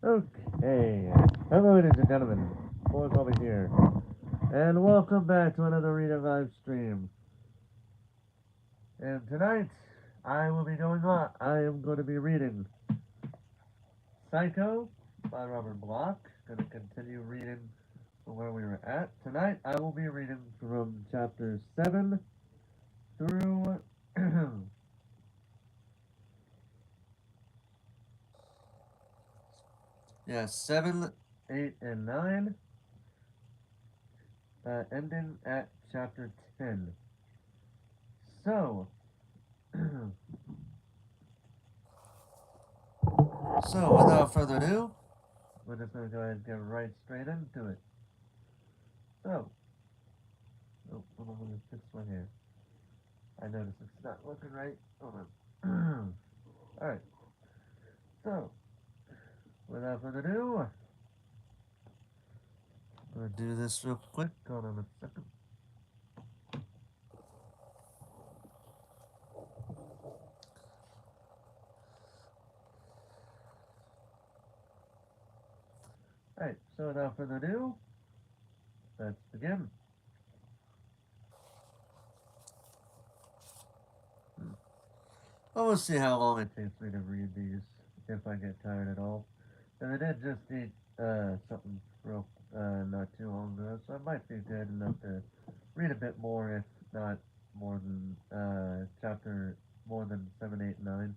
Okay. Hello, ladies and gentlemen. Boys over here. And welcome back to another Reader live stream. And tonight, I am going to be reading Psycho by Robert Bloch. Going to continue reading from where we were at. Tonight, I will be reading from chapters 7 through. Yeah, 7, 8, and 9. Ending at chapter 10. So, without further ado, we're just going to go ahead and get right straight into it. So, hold on, let me fix my hair. I noticed it's not looking right. Hold on. Alright, so, without further ado, I'm going to do this real quick. Hold on a second. Alright, so without further ado, let's begin. Well, we'll see how long it takes me to read these, if I get tired at all. And I did just eat something real not too long ago, so I might be good enough to read a bit more, if not more than chapter more than 7, 8, 9.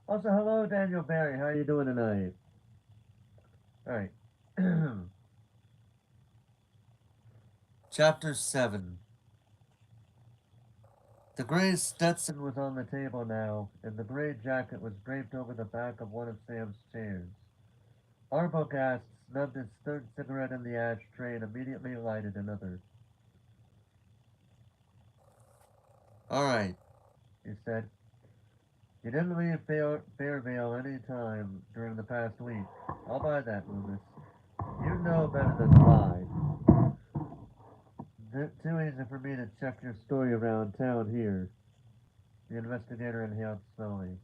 Also, hello Daniel Barry, how you doing tonight? Alright. Chapter 7. The gray Stetson was on the table now, and the gray jacket was draped over the back of one of Sam's chairs. Arbogast snubbed his third cigarette in the ashtray and immediately lighted another. Alright, he said. You didn't leave Bearvale any time during the past week. I'll buy that, Loomis. You know better than to lie. Too easy for me to check your story around town here. The investigator inhaled slowly.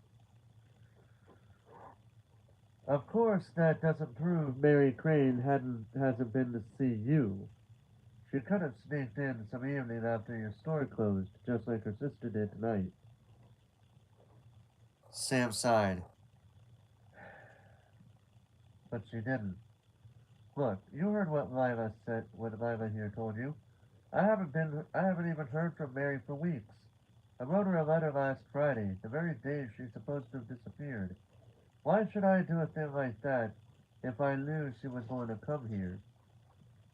Of course, that doesn't prove Mary Crane hasn't been to see you. She could have sneaked in some evening after your store closed, just like her sister did tonight. Sam sighed. But she didn't. Look, you heard what Lila said, what Lila here told you. I haven't even heard from Mary for weeks. I wrote her a letter last Friday, the very day she's supposed to have disappeared. Why should I do a thing like that if I knew she was going to come here?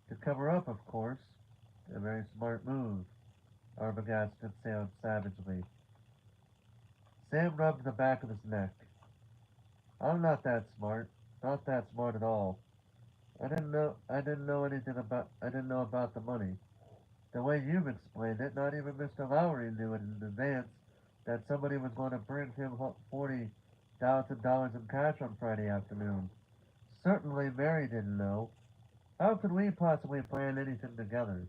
To cover up, of course. A very smart move. Arbogast sailed savagely. Sam rubbed the back of his neck. I'm not that smart. Not that smart at all. I didn't know about the money. The way you've explained it, not even Mr. Lowry knew it in advance that somebody was going to bring him $40,000 in cash on Friday afternoon. Certainly Mary didn't know. How could we possibly plan anything together?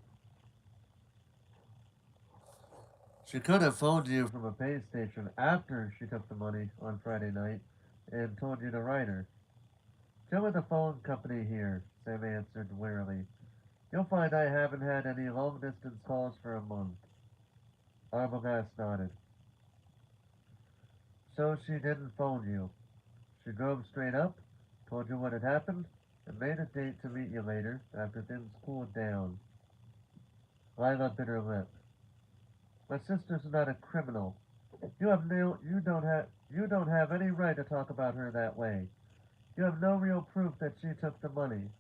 She could have phoned you from a pay station after she took the money on Friday night and told you to write her. Check with the phone company here, Sam answered wearily. You'll find I haven't had any long-distance calls for a month. Arbogast nodded. So she didn't phone you. She drove straight up, told you what had happened, and made a date to meet you later after things cooled down. Lila bit her lip. My sister's not a criminal. You don't have any right to talk about her that way. You have no real proof that she took the money.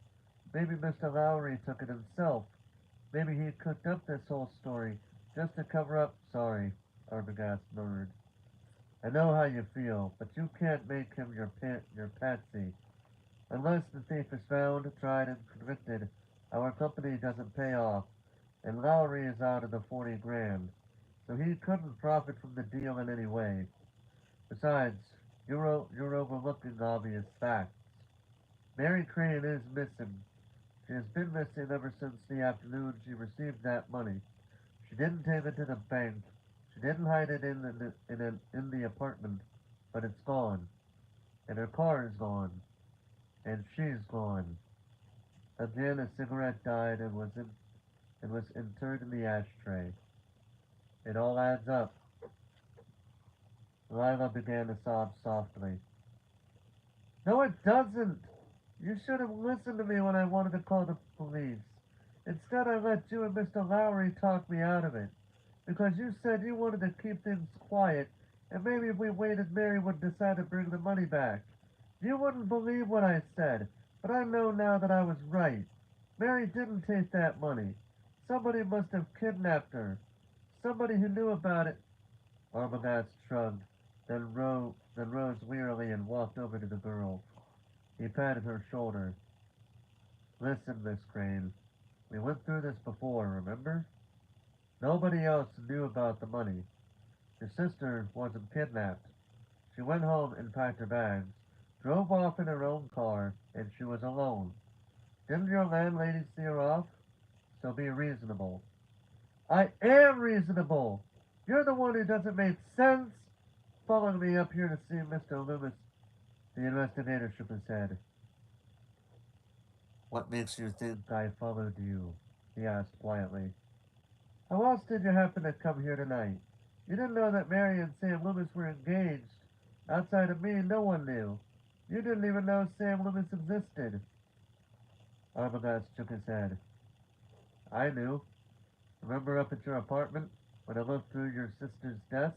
Maybe Mr. Lowry took it himself. Maybe he cooked up this whole story just to cover up. Sorry, Arbogast murmured. I know how you feel, but you can't make him your patsy. Unless the thief is found, tried, and convicted, our company doesn't pay off, and Lowry is out of the 40 grand, so he couldn't profit from the deal in any way. Besides, you're overlooking obvious facts. Mary Crane is missing. She has been missing ever since the afternoon she received that money. She didn't take it to the bank. She didn't hide it in the apartment, but it's gone, and her car is gone. and she's gone. Again, a cigarette died and was interred in the ashtray. It all adds up. Lila began to sob softly. No, it doesn't. You should have listened to me when I wanted to call the police. Instead, I let you and Mr. Lowry talk me out of it. Because you said you wanted to keep things quiet, and maybe if we waited, Mary would decide to bring the money back. You wouldn't believe what I said, but I know now that I was right. Mary didn't take that money. Somebody must have kidnapped her. Somebody who knew about it. Arbogast shrugged, then rose wearily and walked over to the girl. He patted her shoulder. Listen, Miss Crane. We went through this before, remember? Nobody else knew about the money. Your sister wasn't kidnapped. She went home and packed her bags, drove off in her own car, and she was alone. Didn't your landlady see her off? So be reasonable. I am reasonable! You're the one who doesn't make sense! Following me up here to see Mr. Loomis. The investigator shook his head. What makes you think I followed you? He asked quietly. How else did you happen to come here tonight? You didn't know that Mary and Sam Loomis were engaged. Outside of me, no one knew. You didn't even know Sam Loomis existed. Arbogast shook his head. I knew. Remember up at your apartment, when I looked through your sister's desk?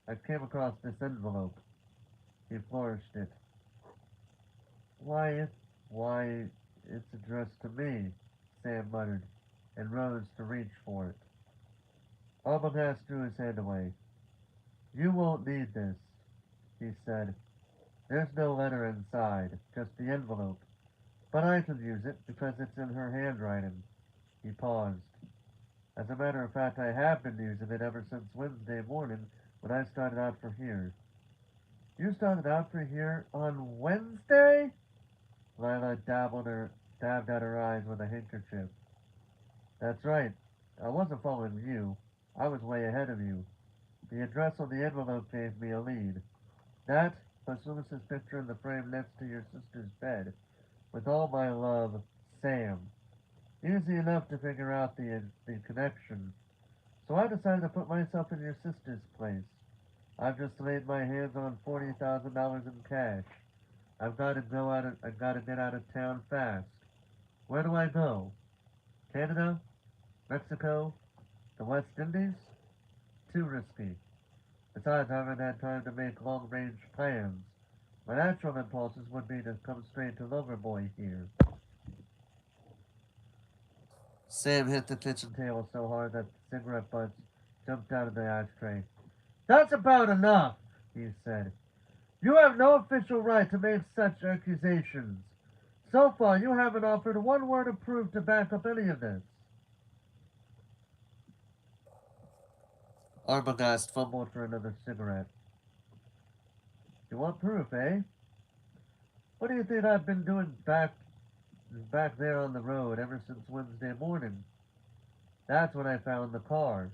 I came across this envelope. He flourished it. Why, why, it's addressed to me, Sam muttered, and rose to reach for it. Arbogast drew his hand away. You won't need this, he said. There's no letter inside, just the envelope. But I can use it because it's in her handwriting. He paused. As a matter of fact, I have been using it ever since Wednesday morning when I started out for here. You started out for here on Wednesday? Lila dabbed at her eyes with a handkerchief. That's right. I wasn't following you. I was way ahead of you. The address on the envelope gave me a lead. That, plus Loomis's picture in the frame next to your sister's bed. With all my love, Sam. Easy enough to figure out the connection. So I decided to put myself in your sister's place. I've just laid my hands on $40,000 in cash. I've got to get out of town fast. Where do I go? Canada? Mexico? The West Indies? Too risky. Besides, I haven't had time to make long-range plans. My natural impulses would be to come straight to Loverboy here. Sam hit the kitchen table so hard that the cigarette butts jumped out of the ashtray. That's about enough, he said. You have no official right to make such accusations. So far, you haven't offered one word of proof to back up any of this. Arbogast fumbled for another cigarette. You want proof, eh? What do you think I've been doing back there on the road ever since Wednesday morning? That's when I found the car.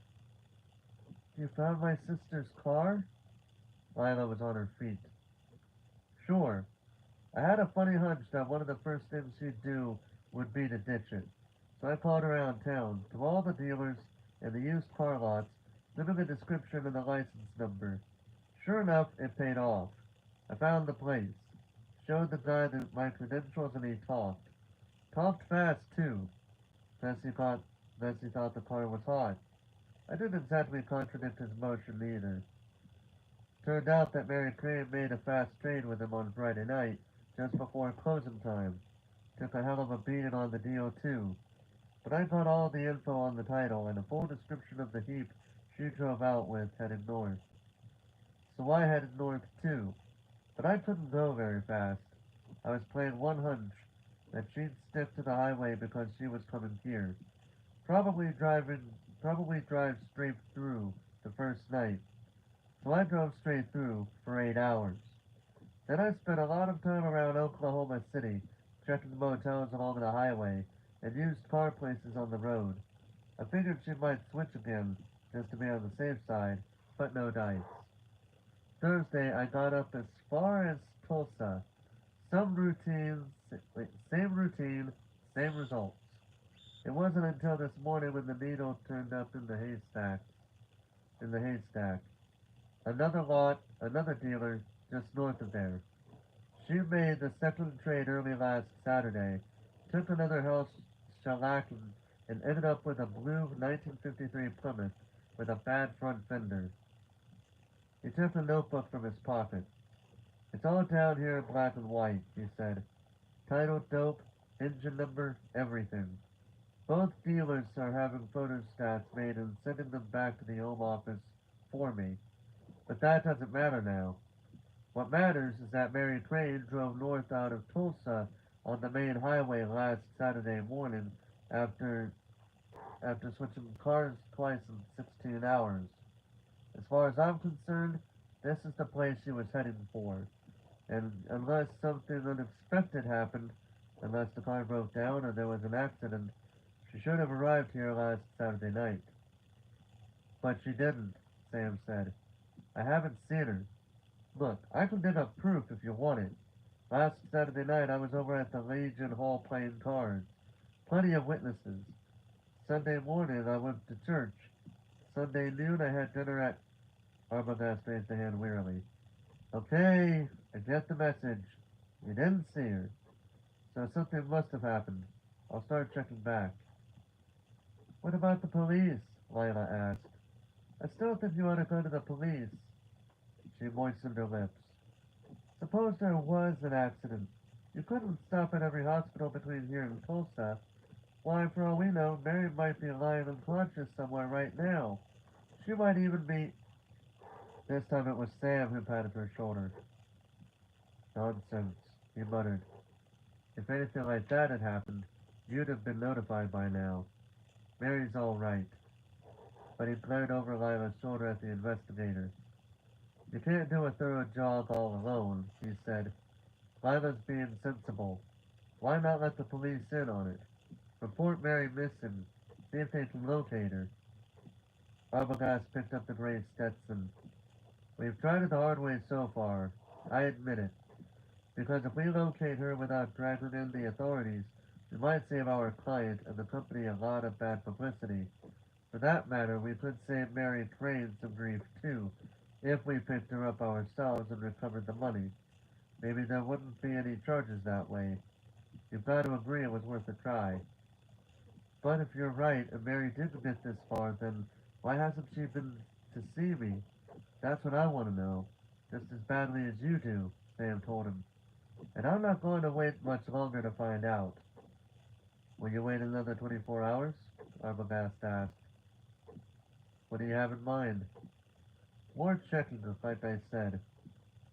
You found my sister's car? Lila was on her feet. Sure. I had a funny hunch that one of the first things she'd do would be to ditch it. So I called around town to all the dealers and the used car lots, leaving a description and the license number. Sure enough, it paid off. I found the place, showed the guy my credentials, and he talked. Talked fast, too. Guess he thought the car was hot. I didn't exactly contradict his motion either. Turned out that Mary Crane made a fast trade with him on Friday night, just before closing time. Took a hell of a beating on the deal, too. But I got all the info on the title and a full description of the heap she drove out with headed north. So I headed north, too. But I couldn't go very fast. I was playing one hunch, that she'd stick to the highway because she was coming here. Probably drive straight through the first night. So I drove straight through for 8 hours. Then I spent a lot of time around Oklahoma City, checking motels along the highway, and used car places on the road. I figured she might switch again, just to be on the safe side, but no dice. Thursday, I got up as far as Tulsa, Some routines, same routine, same results. It wasn't until this morning when the needle turned up in the haystack. Another lot, another dealer, just north of there. She made the second trade early last Saturday, took another house shellacking, and ended up with a blue 1953 Plymouth with a bad front fender. He took a notebook from his pocket. It's all down here in black and white, he said. Title, dope, engine number, everything. Both dealers are having photostats made and sending them back to the home office for me. But that doesn't matter now. What matters is that Mary Crane drove north out of Tulsa on the main highway last Saturday morning after after switching cars twice in 16 hours. As far as I'm concerned, this is the place she was heading for. And unless something unexpected happened, unless the car broke down or there was an accident, she should have arrived here last Saturday night. But she didn't, Sam said. I haven't seen her. Look, I can dig up proof if you want it. Last Saturday night I was over at the Legion Hall playing cards. Plenty of witnesses. Sunday morning I went to church. Sunday noon I had dinner at... Arbogast raised a hand wearily. Okay, I get the message. You didn't see her. So something must have happened. I'll start checking back. What about the police? Lila asked. I still think you ought to go to the police. She moistened her lips. Suppose there was an accident. You couldn't stop at every hospital between here and Tulsa. Why, for all we know, Mary might be lying unconscious somewhere right now. She might even be... This time it was Sam who patted her shoulder. Nonsense, he muttered. If anything like that had happened, you'd have been notified by now. Mary's all right. But he glared over Lila's shoulder at the investigator. You can't do a thorough job all alone, he said. Lila's being sensible. Why not let the police in on it? Report Mary missing. See if they can locate her. Arbogast picked up the gray Stetson. We've tried it the hard way so far. I admit it. Because if we locate her without dragging in the authorities, we might save our client and the company a lot of bad publicity. For that matter, we could save Mary Crane some grief too, if we picked her up ourselves and recovered the money. Maybe there wouldn't be any charges that way. You've got to agree it was worth a try. But if you're right and Mary did get this far, then why hasn't she been to see me? That's what I want to know. Just as badly as you do, Sam told him. And I'm not going to wait much longer to find out. Will you wait another 24 hours? Arbogast asked. What do you have in mind? More checking, like I said.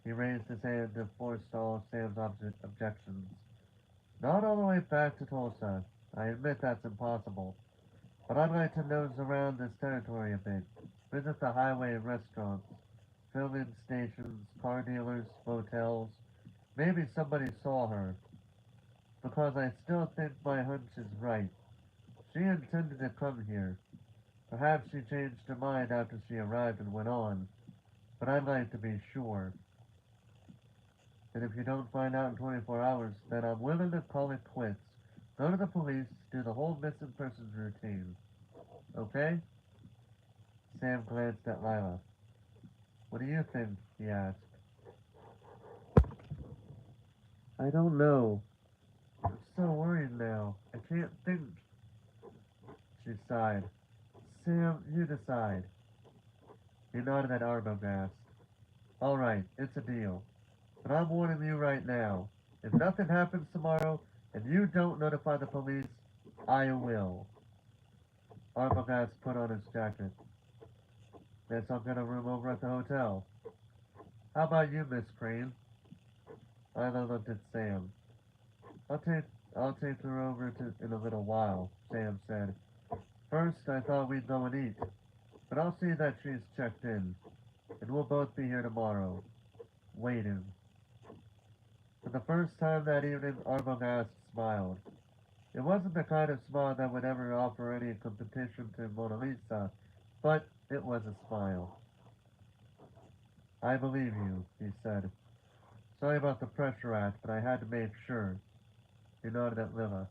He raised his hand to forestall Sam's objections. Not all the way back to Tulsa. I admit that's impossible. But I'd like to nose around this territory a bit. Visit the highway and restaurants, filling stations, car dealers, motels. Maybe somebody saw her. Because I still think my hunch is right. She intended to come here. Perhaps she changed her mind after she arrived and went on. But I'd like to be sure. And if you don't find out in 24 hours, then I'm willing to call it quits. Go to the police, do the whole missing persons routine. Okay? Sam glanced at Lila. What do you think? He asked. I don't know. I'm so worried now. I can't think. She sighed. Sam, you decide. He nodded at Arbogast. All right, it's a deal. But I'm warning you right now. If nothing happens tomorrow and you don't notify the police, I will. Arbogast put on his jacket. Guess I'll get a room over at the hotel. How about you, Miss Crane? Lila looked at Sam. I'll take I'll take her over in a little while, Sam said. First, I thought we'd go and eat, but I'll see that she's checked in, and we'll both be here tomorrow, waiting. For the first time that evening, Arbogast smiled. It wasn't the kind of smile that would ever offer any competition to Mona Lisa, but it was a smile. I believe you, he said. Sorry about the pressure act, but I had to make sure. He nodded at Lila.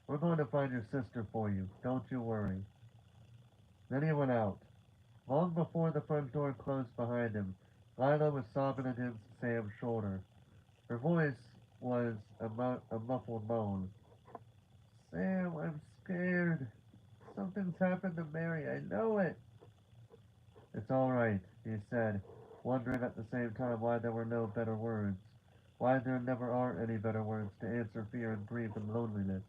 We're going to find your sister for you. Don't you worry. Then he went out. Long before the front door closed behind him, Lila was sobbing against Sam's shoulder. Her voice was a muffled moan. Sam, I'm scared. Something's happened to Mary. I know it. It's all right, he said, wondering at the same time why there were no better words. Why there never are any better words to answer fear and grief and loneliness.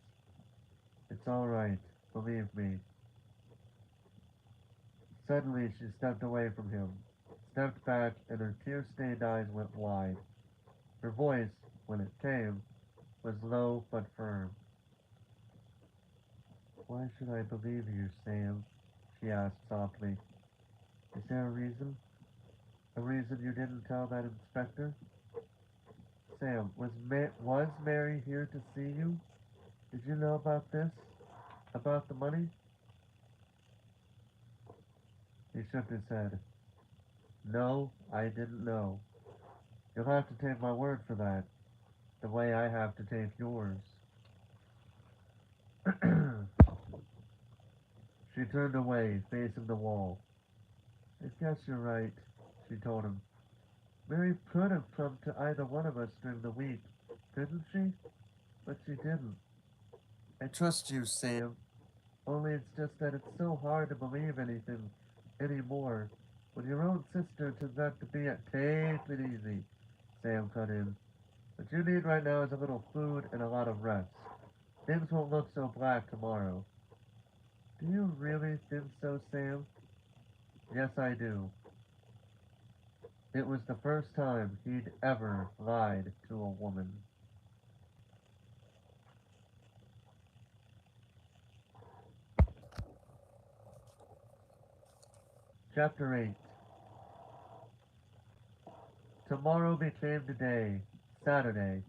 It's all right. Believe me. Suddenly she stepped away from him, stepped back, and her tear-stained eyes went wide. Her voice, when it came, was low but firm. Why should I believe you, Sam? She asked softly. Is there a reason? A reason you didn't tell that inspector? Sam, was Mary here to see you? Did you know about this? About the money? He shook his head. No, I didn't know. You'll have to take my word for that, the way I have to take yours. She turned away, facing the wall. I guess you're right, she told him. Mary could have come to either one of us during the week, couldn't she? But she didn't. I trust you, Sam. Only it's just that it's so hard to believe anything anymore when your own sister turns out to be a take it easy, Sam cut in. What you need right now is a little food and a lot of rest. Things won't look so black tomorrow. Do you really think so, Sam? Yes, I do. It was the first time he'd ever lied to a woman. Chapter 8. Tomorrow became today, Saturday,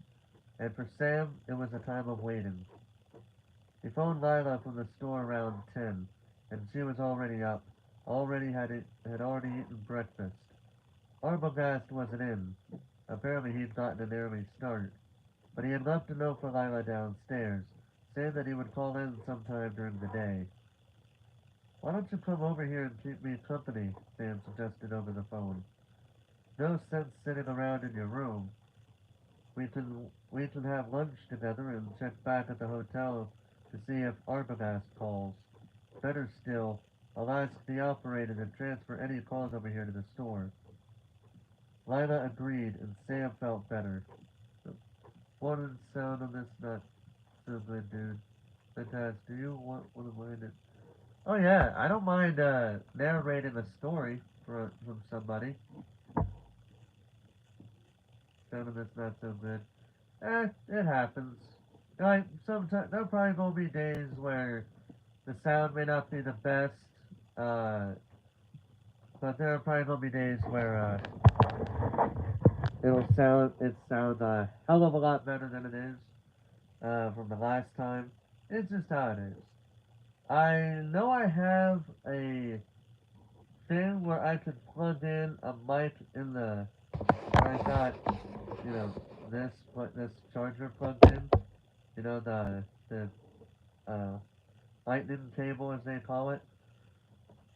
and for Sam it was a time of waiting. He phoned Lila from the store around 10, and she was already up, had already eaten breakfast. Arbogast wasn't in. Apparently he'd gotten an early start, but he had left a note for Lila downstairs, saying that he would call in sometime during the day. Why don't you come over here and keep me company? Sam suggested over the phone. No sense sitting around in your room. We can have lunch together and check back at the hotel to see if Arbogast calls. Better still, I'll ask the operator to transfer any calls over here to the store. Lila agreed, and Sam felt better. The one sound on this not so good, dude. Fantastic. Do you want to mind it? Oh yeah, I don't mind narrating a story from somebody. Sound on this not so good. It happens. Like sometimes there'll probably gonna be days where the sound may not be the best, uh, but there are probably gonna be days where it sounds a hell of a lot better than it is from the last time. It's just how it is. I know I have a thing where I could plug in a mic in the where I got you know this charger plugged in. You know the uh, lightning cable as they call it.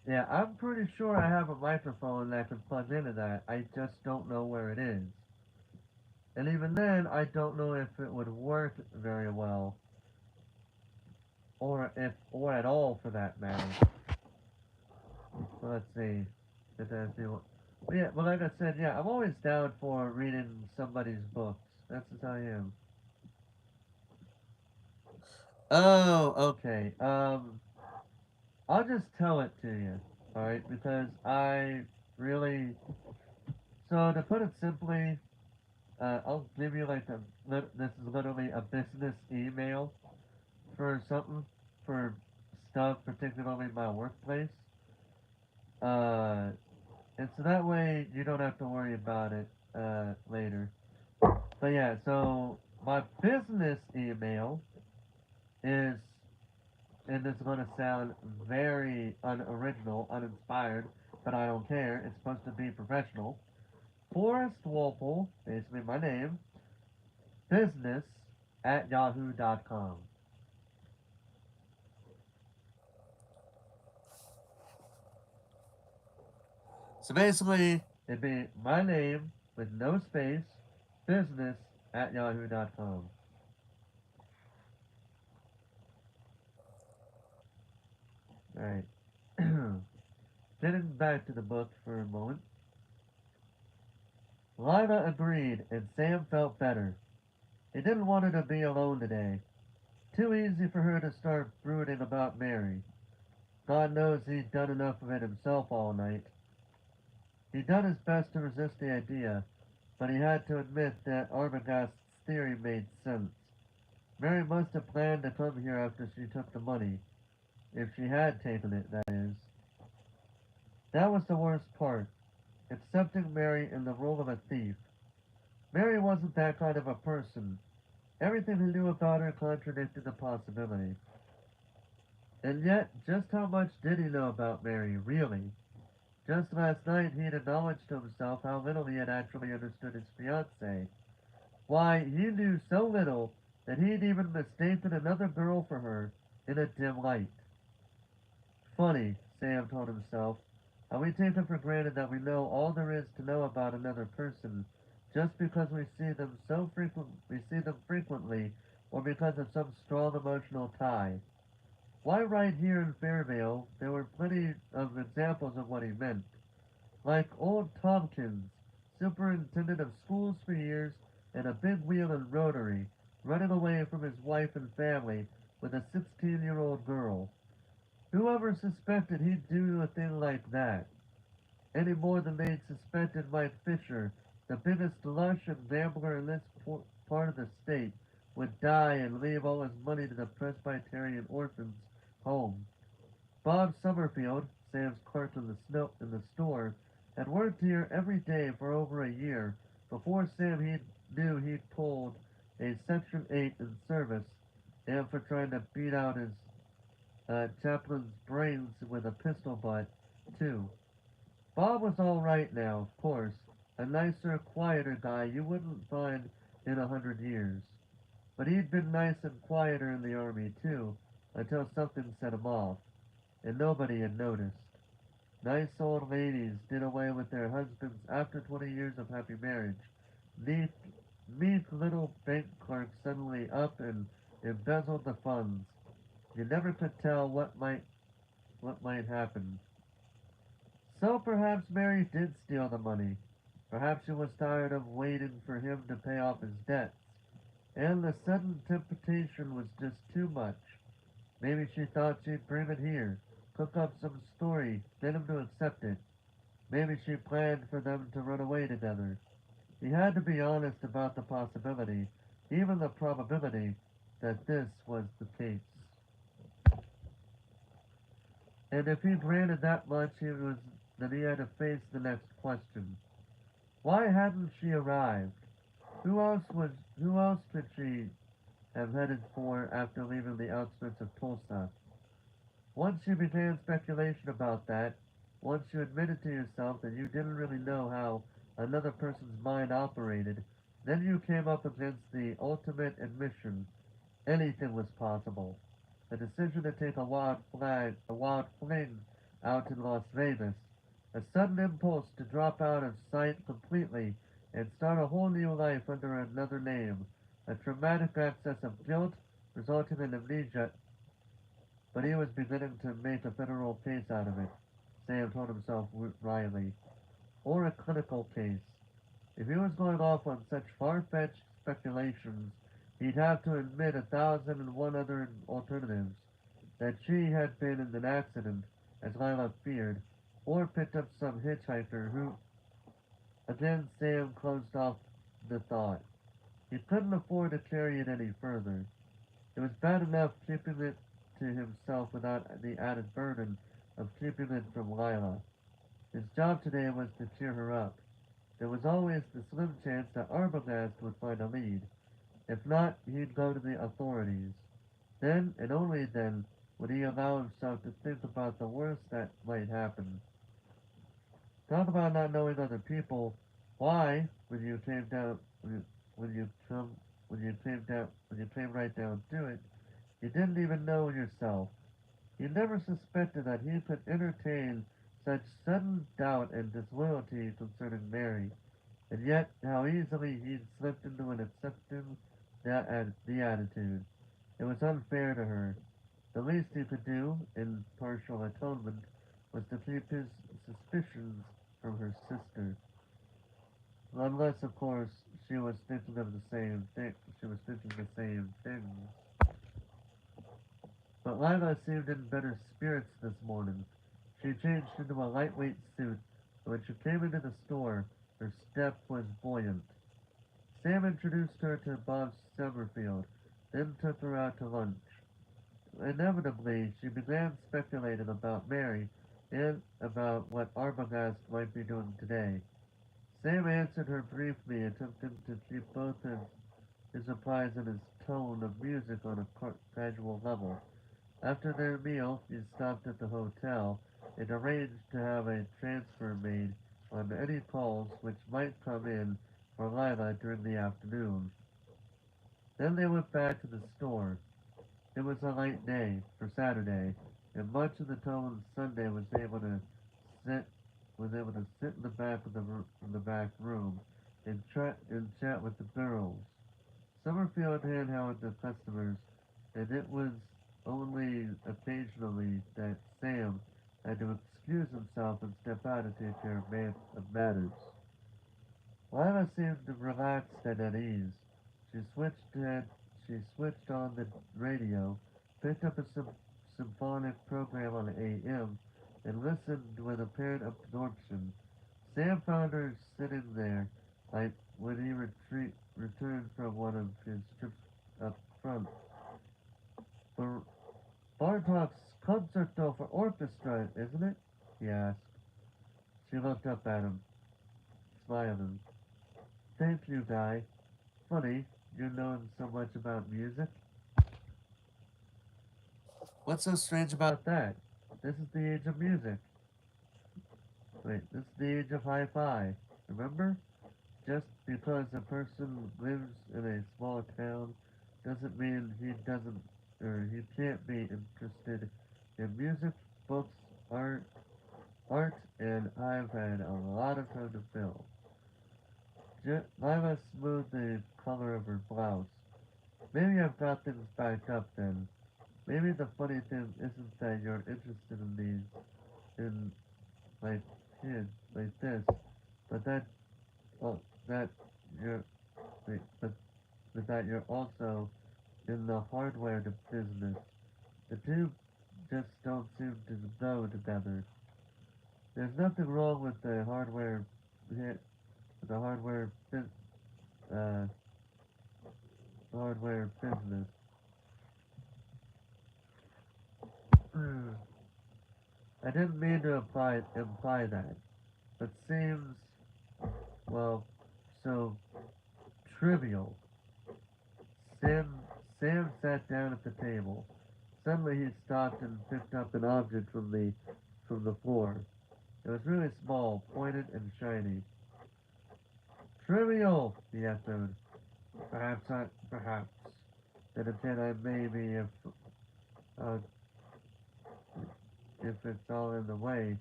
Yeah, I'm pretty sure I have a microphone that can plug into that. I just don't know where it is. And even then, I don't know if it would work very well, or at all for that matter. So let's see. Did that do? Well, yeah, well, like I said, yeah, I'm always down for reading somebody's books. That's just how I am. Oh, okay. I'll just tell it to you, all right? Because I really. So to put it simply, I'll give you like this is literally a business email for something for stuff, particularly my workplace. Uh, and so that way you don't have to worry about it later. But yeah, so my business email is, and it's going to sound very unoriginal, uninspired, but I don't care. It's supposed to be professional. Forrest Wolfle, basically my name, business at yahoo.com. So basically, it'd be my name with no space, business at yahoo.com. Alright. Getting back to the book for a moment. Lila agreed, and Sam felt better. He didn't want her to be alone today. Too easy for her to start brooding about Mary. God knows he'd done enough of it himself all night. He'd done his best to resist the idea, but he had to admit that Arbogast's theory made sense. Mary must have planned to come here after she took the money, if she had taken it, that is. That was the worst part, accepting Mary in the role of a thief. Mary wasn't that kind of a person. Everything he knew about her contradicted the possibility. And yet, just how much did he know about Mary, really? Just last night he'd acknowledged to himself how little he had actually understood his fiancée. Why, he knew so little that he'd even mistaken another girl for her in a dim light. Funny, Sam told himself, how we take it for granted that we know all there is to know about another person just because we see them frequently or because of some strong emotional tie. Why right here in Fairvale there were plenty of examples of what he meant. Like old Tompkins, superintendent of schools for years and a big wheel in Rotary, running away from his wife and family with a 16-year-old girl. Whoever suspected he'd do a thing like that? Any more than they'd suspected Mike Fisher, the biggest lush and gambler in this part of the state, would die and leave all his money to the Presbyterian Orphans' Home. Bob Summerfield, Sam's clerk in the store, had worked here every day for over a year before knew he'd pulled a Section 8 in service and for trying to beat out his chaplain's brains with a pistol butt, too. Bob was all right now, of course, a nicer, quieter guy you wouldn't find in 100 years. But he'd been nice and quieter in the army, too, until something set him off, and nobody had noticed. Nice old ladies did away with their husbands after 20 years of happy marriage. Neat, meek little bank clerks suddenly up and embezzled the funds. You never could tell what might happen. So perhaps Mary did steal the money. Perhaps she was tired of waiting for him to pay off his debts, and the sudden temptation was just too much. Maybe she thought she'd bring it here, cook up some story, get him to accept it. Maybe she planned for them to run away together. He had to be honest about the possibility, even the probability, that this was the case. And if he granted that much, then he had to face the next question. Why hadn't she arrived? Who else was who else could she have headed for after leaving the outskirts of Tulsa? Once you began speculation about that, once you admitted to yourself that you didn't really know how another person's mind operated, then you came up against the ultimate admission. Anything was possible. The decision to take a wild fling out in Las Vegas, a sudden impulse to drop out of sight completely and start a whole new life under another name, a traumatic access of guilt resulting in amnesia, but he was beginning to make a federal case out of it, Sam told himself wryly, or a clinical case. If he was going off on such far-fetched speculations, he'd have to admit 1,001 other alternatives. That she had been in an accident, as Lila feared, or picked up some hitchhiker who... Again Sam closed off the thought. He couldn't afford to carry it any further. It was bad enough keeping it to himself without the added burden of keeping it from Lila. His job today was to cheer her up. There was always the slim chance that Arbogast would find a lead. If not, he'd go to the authorities. Then, and only then, would he allow himself to think about the worst that might happen. Talk about not knowing other people. Why, when you came down, when you come, when you came right down to it, you didn't even know yourself. You never suspected that he could entertain such sudden doubt and disloyalty concerning Mary, and yet how easily he'd slipped into an accepting the attitude. It was unfair to her. The least he could do, in partial atonement, was to keep his suspicions from her sister. Unless, of course, she was thinking of the same thing. She was thinking the same things. But Lila seemed in better spirits this morning. She changed into a lightweight suit, and when she came into the store, her step was buoyant. Sam introduced her to Bob Summerfield, then took her out to lunch. Inevitably, she began speculating about Mary and about what Arbogast might be doing today. Sam answered her briefly, attempting to keep both his replies and his tone of music on a casual level. After their meal, he stopped at the hotel and arranged to have a transfer made on any calls which might come in for Lila during the afternoon. Then they went back to the store. It was a light day for Saturday, and much of the town Sunday sit was able to sit in the back of in the back room and chat with the girls. Summerfield handheld the customers, and it was only occasionally that Sam had to excuse himself and step out to take care of matters. Lila seemed relaxed and at ease. She switched it, she switched on the radio, picked up a symphonic program on AM, and listened with apparent absorption. Sam found her sitting there, like when he returned from one of his trips up front. For Bartok's concerto for orchestra, isn't it? He asked. She looked up at him, smiling. Thank you, Guy. Funny, you know so much about music. What's so strange about that? This is the age of music. Wait, this is the age of hi-fi. Remember? Just because a person lives in a small town doesn't mean he doesn't or he can't be interested in music, books, art, and I've had a lot of time to fill. Lila smoothed the color of her blouse. Maybe I've got things backed up then. Maybe the funny thing isn't that you're interested in in like kids like this, but well, that you're, wait, but that you're also in the hardware business. The two just don't seem to go together. There's nothing wrong with the uh, hardware business. I didn't mean to imply that, but seems well so trivial. Sam Sam sat down at the table. Suddenly he stopped and picked up an object from the floor. It was really small, pointed and shiny. Trivial, he echoed. Perhaps. Then again, I maybe uh, if it's all in the way,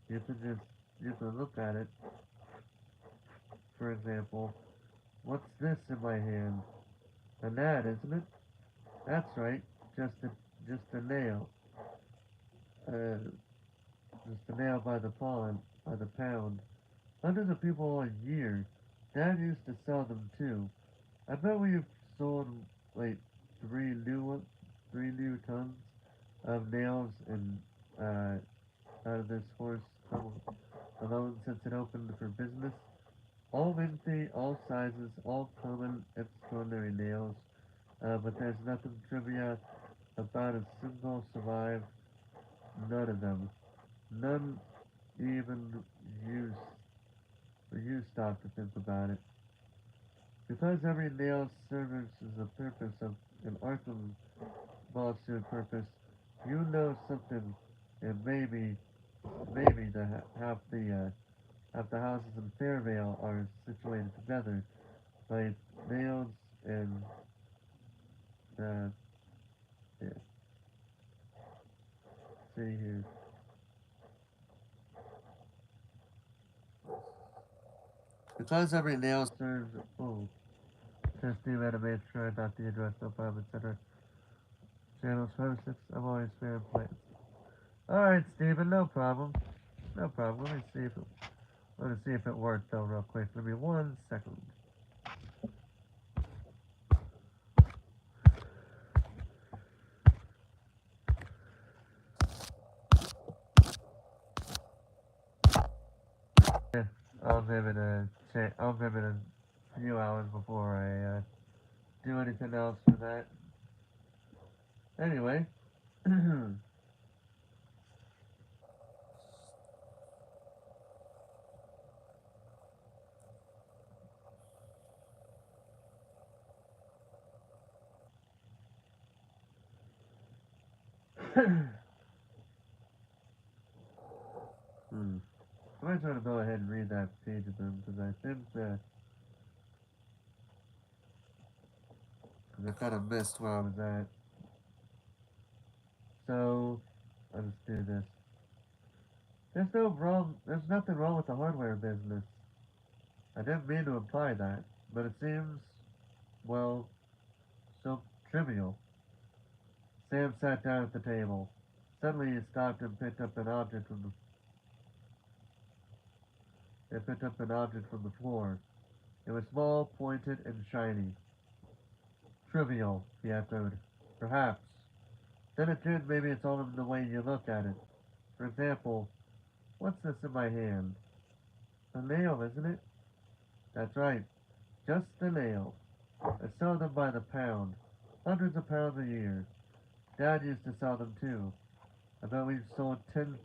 you can you can look at it. For example, what's this in my hand? A gnat, isn't it? That's right. Just a just a nail. Uh, just a nail by the pound. Hundreds of people a year. Dad used to sell them too. I bet we've sold like three new one, 3 new tons of nails and uh, out of this horse alone since it opened for business. All lengthy, all sizes, all common, extraordinary nails. But there's nothing trivia about a single survive. None of them. None even use you stop to think about it. Because every nail serves a purpose of an Arkham lawsuit purpose, you know something, and maybe the half the of the houses in Fairvale are situated together by nails and the yeah, see here. Because every nail serves testing how to make sure not the address no problem, etc. Channel 26, I'm always fair and plans. Alright, Steven, no problem. No problem. Let me see if it worked though real quick. Give me 1 second. Yeah, I'll give it a few hours before I do anything else for that. Anyway, hmm. I might try to go ahead and read that page of them because I think that cause I kind of missed where I was at. So I'll just do this. There's nothing wrong with the hardware business. I didn't mean to imply that, but it seems, well, so trivial. Sam sat down at the table. Suddenly he stopped and picked up an object from the floor. It was small, pointed, and shiny. Trivial, he echoed. Perhaps. Then again, maybe it's all in the way you look at it. For example, what's this in my hand? A nail, isn't it? That's right. Just a nail. I sell them by the pound. Hundreds of pounds a year. Dad used to sell them too. I bet we've sold 10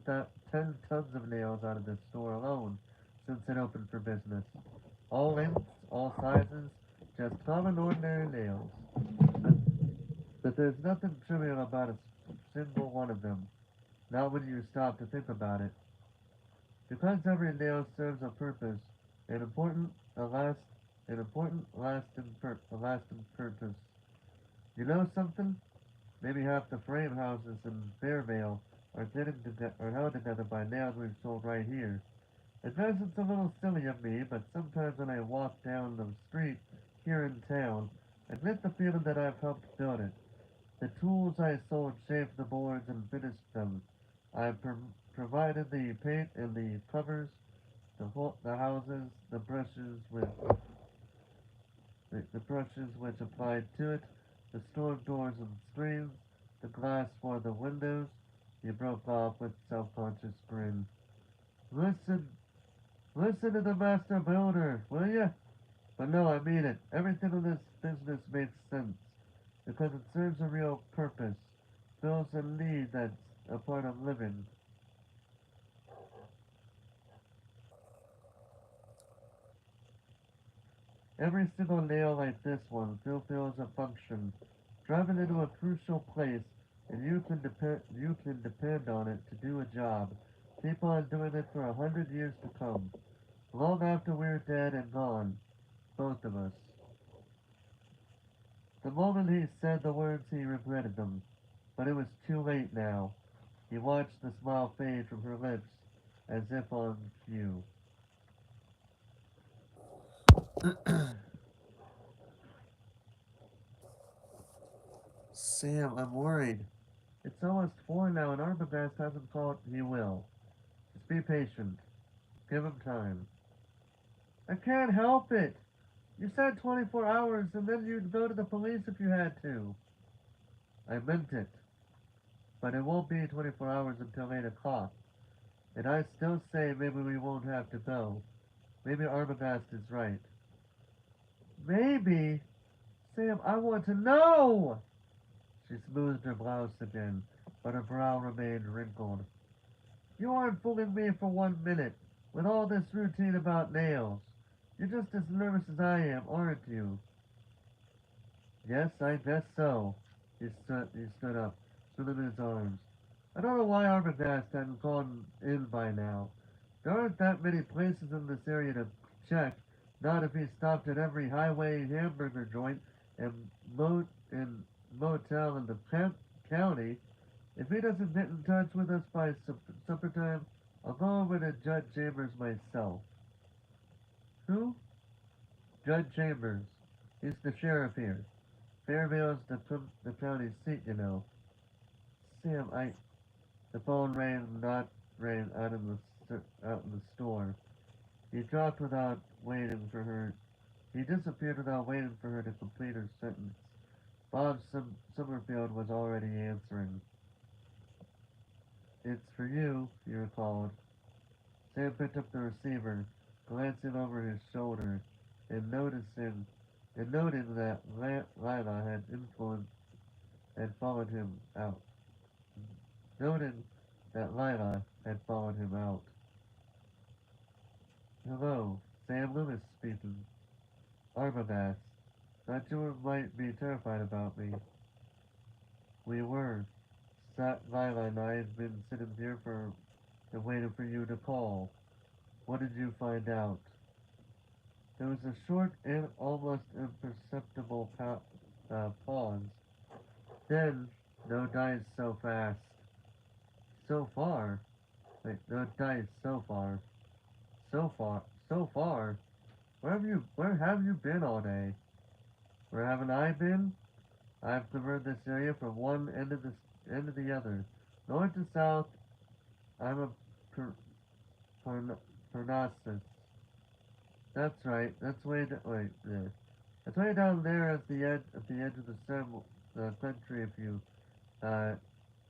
tons of nails out of this store alone since it opened for business. All lengths, all sizes, just common ordinary nails. But, but there's nothing trivial about a single one of them. Not when you stop to think about it. Because every nail serves a purpose, an important, a last, an important, a lasting purpose. You know something? Maybe half the frame houses in Fairvale are held together by nails we've sold right here. I guess it's a little silly of me, but sometimes when I walk down the street here in town, I get the feeling that I've helped build it. The tools I sold shaped the boards and finished them. I provided the paint and the covers, the houses, the brushes which applied to it, the storm doors and screens, the glass for the windows. He broke off with self-conscious grin. Listen, listen to the master builder, will you? But no, I mean it. Everything in this business makes sense because it serves a real purpose, fills a need that's a part of living. Every single nail like this one fulfills a function, driving into a crucial place, and you can depend on it to do a job. Keep on doing it for 100 years to come, long after we're dead and gone, both of us. The moment he said the words, he regretted them, but it was too late now. He watched the smile fade from her lips, as if on cue. Sam, I'm worried. It's almost 4 now, and Arbogast hasn't called. He will. Just be patient. Give him time. I can't help it. You said 24 hours, and then you'd go to the police if you had to. I meant it. But it won't be 24 hours until 8 o'clock. And I still say maybe we won't have to go. Maybe Arbogast is right. Maybe? Sam, I want to know! She smoothed her blouse again, but her brow remained wrinkled. You aren't fooling me for 1 minute, with all this routine about nails. You're just as nervous as I am, aren't you? Yes, I guess so. He stood up, swimming his arms. I don't know why Arbogast hadn't gone in by now. There aren't that many places in this area to check. Not if he stopped at every highway hamburger joint and and motel in the county. If he doesn't get in touch with us by supper time, I'll go over to Judge Chambers myself. Who? Judge Chambers. He's the sheriff here. Fairvale's the county seat, you know. Sam, the phone rang out in the store. He dropped without waiting for her. He disappeared without waiting for her to complete her sentence. Bob Summerfield was already answering. It's for you, he recalled. Sam picked up the receiver, glancing over his shoulder, and noting that Lila had followed him out. Noting that Lila had followed him out. Hello, Sam Loomis speaking. Armabass. Thought you might be terrified about me. We were. Lila and I had been sitting here and waiting for you to call. What did you find out? There was a short and almost imperceptible pause. Then, no dice so fast. So far? Wait, no dice so far. So far? So far? Where have you been all day? Where haven't I been? I've covered this area from one end of the other. North to south, I'm a per, per, Parnassus. That's right. Wait, there. That's way down there at the edge of the country. If you, uh,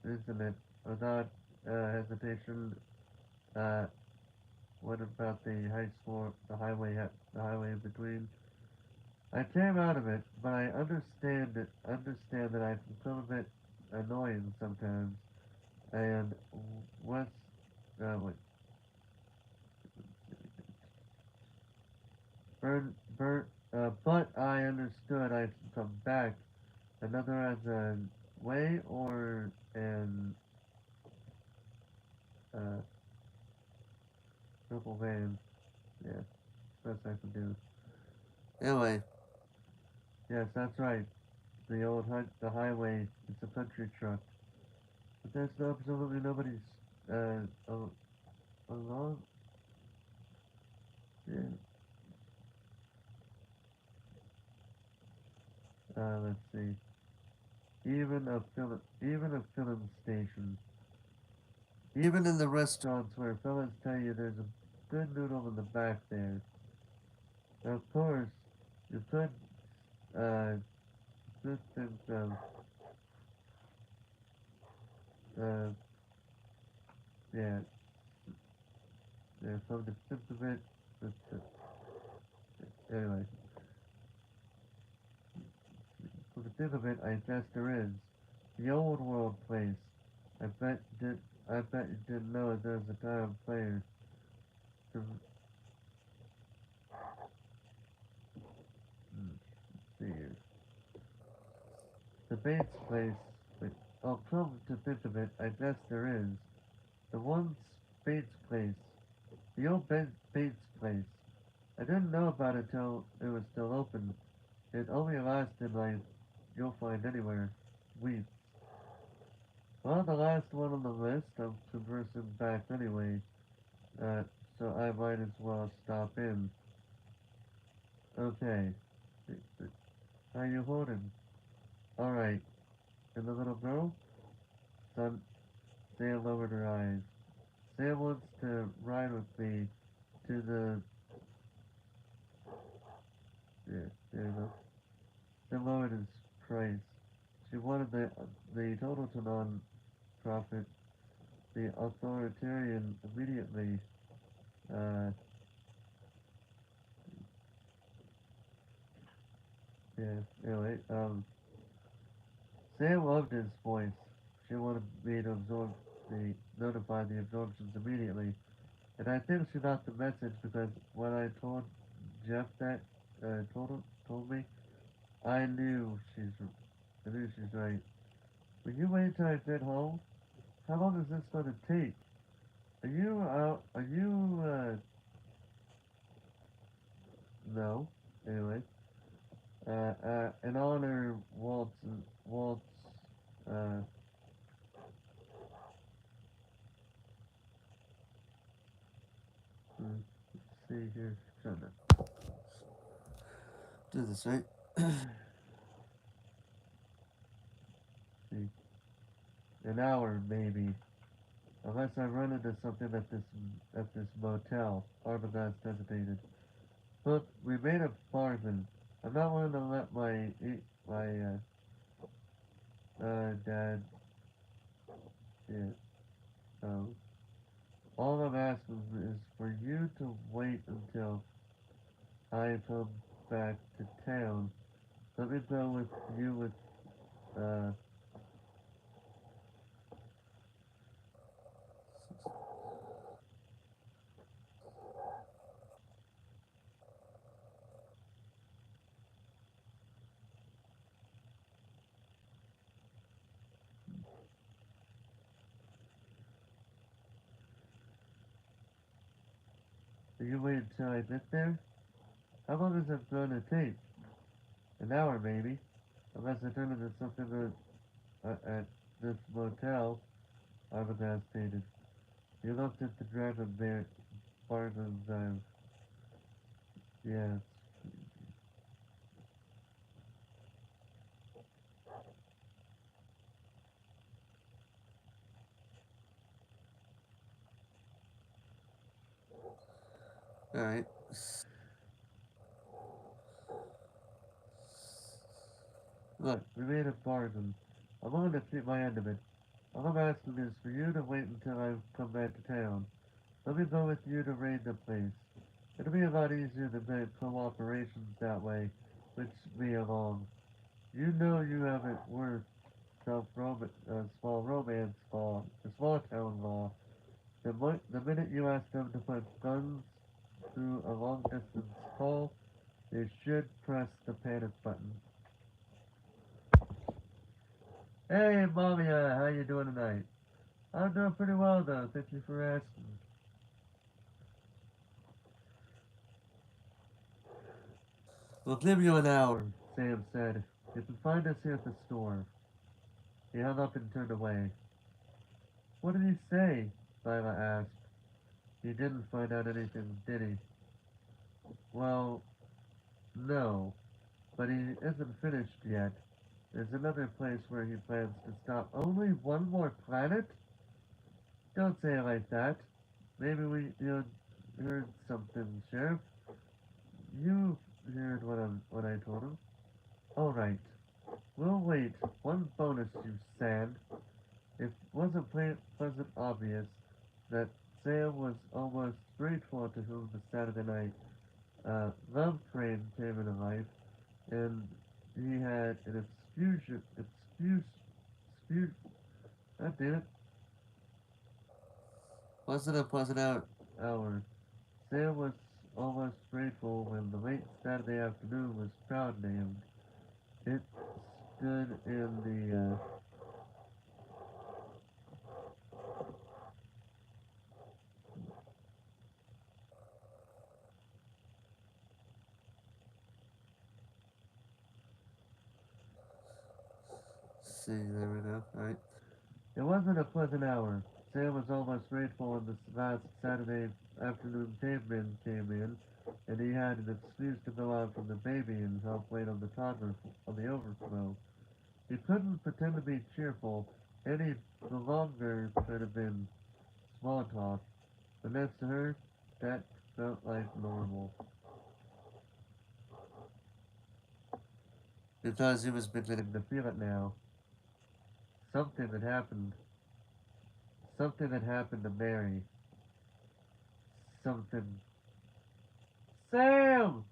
isn't it? Without hesitation, uh, what about the the highway in between? I came out of it, but I understand that I can become a bit annoying sometimes. And what's, wait, but I understood I can come back another as a way or an, uh, triple van. Yeah, best I can do. Anyway, yes, that's right. The highway, it's a country truck. But there's absolutely nobody's, along, yeah, let's see. Even a filling station. Even in the restaurants where fellas tell you there's a good noodle in the back there. Of course, you uh, just think of, uh, yeah, from the sense of it, anyway, from the tip of it, I guess there is. The old world place. I bet did, I bet you didn't know there was a time player. To, see here. The Bates place, but, oh, come to think of it, I guess there is. The one Bates place. The old Bates place. I didn't know about it till it was still open. It only lasted like you'll find anywhere. Weeks. Well, the last one on the list, I'm conversing back anyway, uh, so I might as well stop in. Okay. How you holding? Alright. And the little girl? Son, Sam lowered her eyes. Sam wants to ride with me to the... Yeah, there you go. Sam lowered his price. She wanted the total to non-profit, the authoritarian immediately, uh, yeah, anyway, Sam loved his voice. She wanted me to notify the absorptions immediately. And I think she got the message because when I told Jeff that, told me, I knew I knew she's right. Will you wait till I get home? How long is this going to take? Are you, no. Anyway. In honor Walt's, uh, let's see here. Trying to do this right. See. An hour, maybe. Unless I run into something at this motel. Arbogast hesitated. Look, we made a bargain. I'm not willing to let my dad, yeah, so all I'm asking is for you to wait until I come back to town. Let me go with you with, uh, you wait until I get there? How long is it gonna take? An hour, maybe. Unless I turn into something at this motel, Arbogast stated. He looked at the dragon bear, bargain's eyes. Yes. Alright. Look, we made a bargain. I'm willing to keep my end of it. All I'm asking is for you to wait until I come back to town. Let me go with you to raid the place. It'll be a lot easier to make cooperations that way, which me along. You know you haven't worth small romance law, the small town law. The minute you ask them to put guns through a long distance call, they should press the panic button. Hey, mommy, how you doing tonight? I'm doing pretty well, though. Thank you for asking. We'll give you an hour, Sam said. You can find us here at the store. He hung up and turned away. What did he say? Lila asked. He didn't find out anything, did he? Well, no, but he isn't finished yet. There's another place where he plans to stop. Only one more planet? Don't say it like that. Maybe you heard something, Sheriff. You heard what I told him. All right. We'll wait. One bonus, you sand. It wasn't obvious that Sam was almost grateful to whom the Saturday night love train came into life, and he had an excuse, God damn it, wasn't a hour. Sam was almost grateful when the late Saturday afternoon was crowd named. It stood in see there we go, alright. It wasn't a pleasant hour. Sam was almost grateful when the last Saturday afternoon caveman came in, and he had an excuse to go out from the baby and help wait on the toddler on the overflow. He couldn't pretend to be cheerful any longer could have been small talk, but next to her, that felt like normal. Because he was beginning to feel it now. Something had happened. Something had happened to Mary. Something. Sam!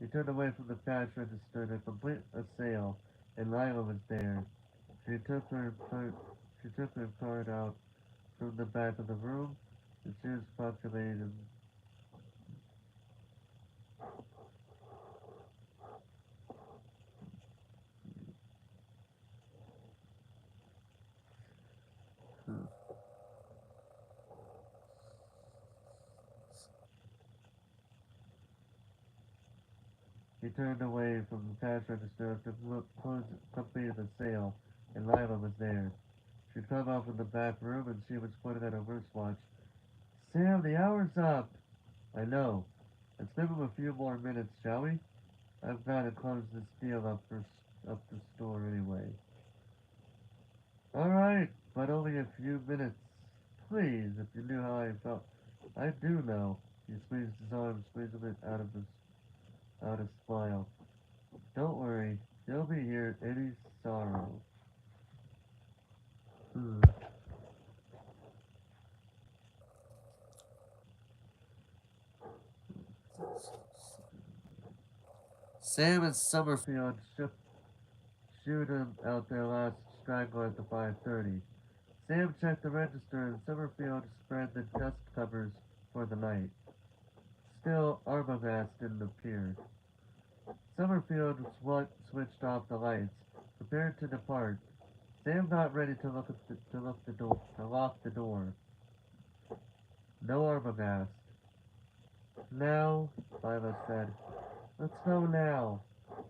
He turned away from the cash register to complete a sale, and Lila was there. She took her card, she took her card out from the back of the room, and she was populated. He turned away from the cash register to complete the sale, and Lila was there. She'd come out from the back room and she was pointing at her wristwatch. Sam, the hour's up. I know. Let's give him a few more minutes, shall we? I've got to close this deal up the store anyway. All right, but only a few minutes. Please, if you knew how I felt. I do know. He squeezed his arm, squeezing it out his smile. Don't worry, he'll be here any sorrow. Hmm. Sam and Summerfield shoot him out their last straggler at the 5:30. Sam checked the register and Summerfield spread the dust covers for the night. Still, Arbogast didn't appear. Summerfield switched off the lights, prepared to depart. Sam got ready to lock the door. No Arbogast. Now, Lila said, let's go now.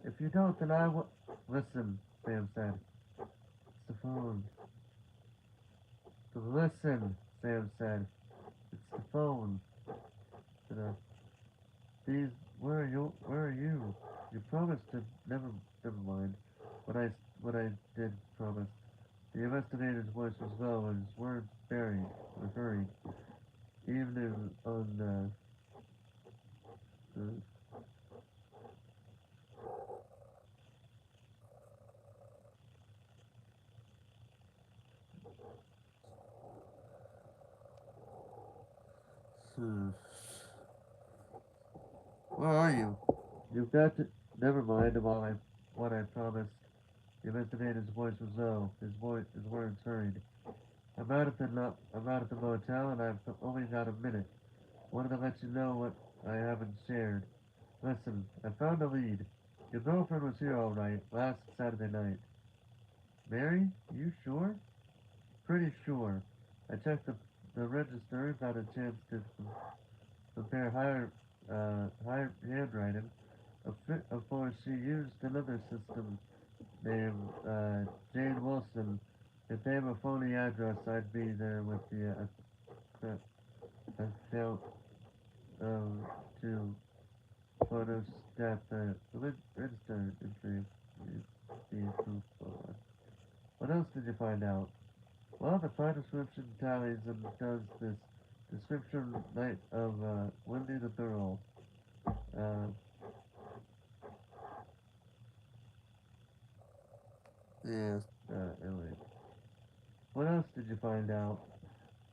If you don't, then I will. Listen, Sam said. It's the phone. Listen, Sam said. It's the phone. Uh, these. Where are you? You promised to never mind. What I, what I did promise. The investigator's voice was low and his words buried or hurried. Even on the hmm. Where are you? You've got to. Never mind about what I promised. The investigator's voice was low. His words hurried. I'm out at the motel, and I've only got a minute. Wanted to let you know what I haven't shared. Listen, I found a lead. Your girlfriend was here all right last Saturday night. Mary? You sure? Pretty sure. I checked the register, got a chance to compare higher handwriting. Of course, she used another system named Jane Wilson. If they have a phony address, I'd be there with the account to photostat the register entry. The proof. What else did you find out? Well, the crime description tallies and does this description night of Wendy the girl. Uh, yeah. Anyway. What else did you find out?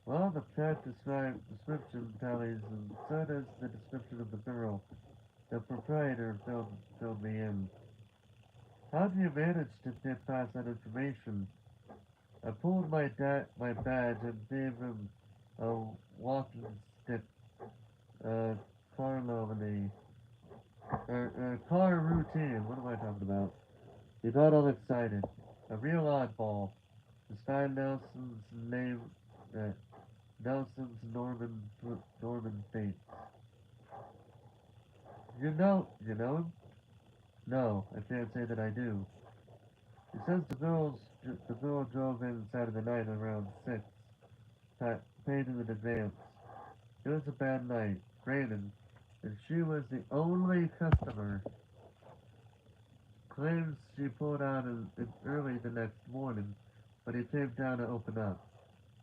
Well, the cat description tallies, and so does the description of the girl. The proprietor filled me in. How do you manage to get past that information? I pulled my badge and gave him a walking stick, car nominee, car routine. What am I talking about? He got all excited. A real oddball. This guy Nelson's name, uh, Nelson's Norman Bates. You know him? No, I can't say that I do. He says the girl drove in Saturday night around 6, paid in advance. It was a bad night, raining, and she was the only customer. Claims she pulled out early the next morning, but he came down to open up.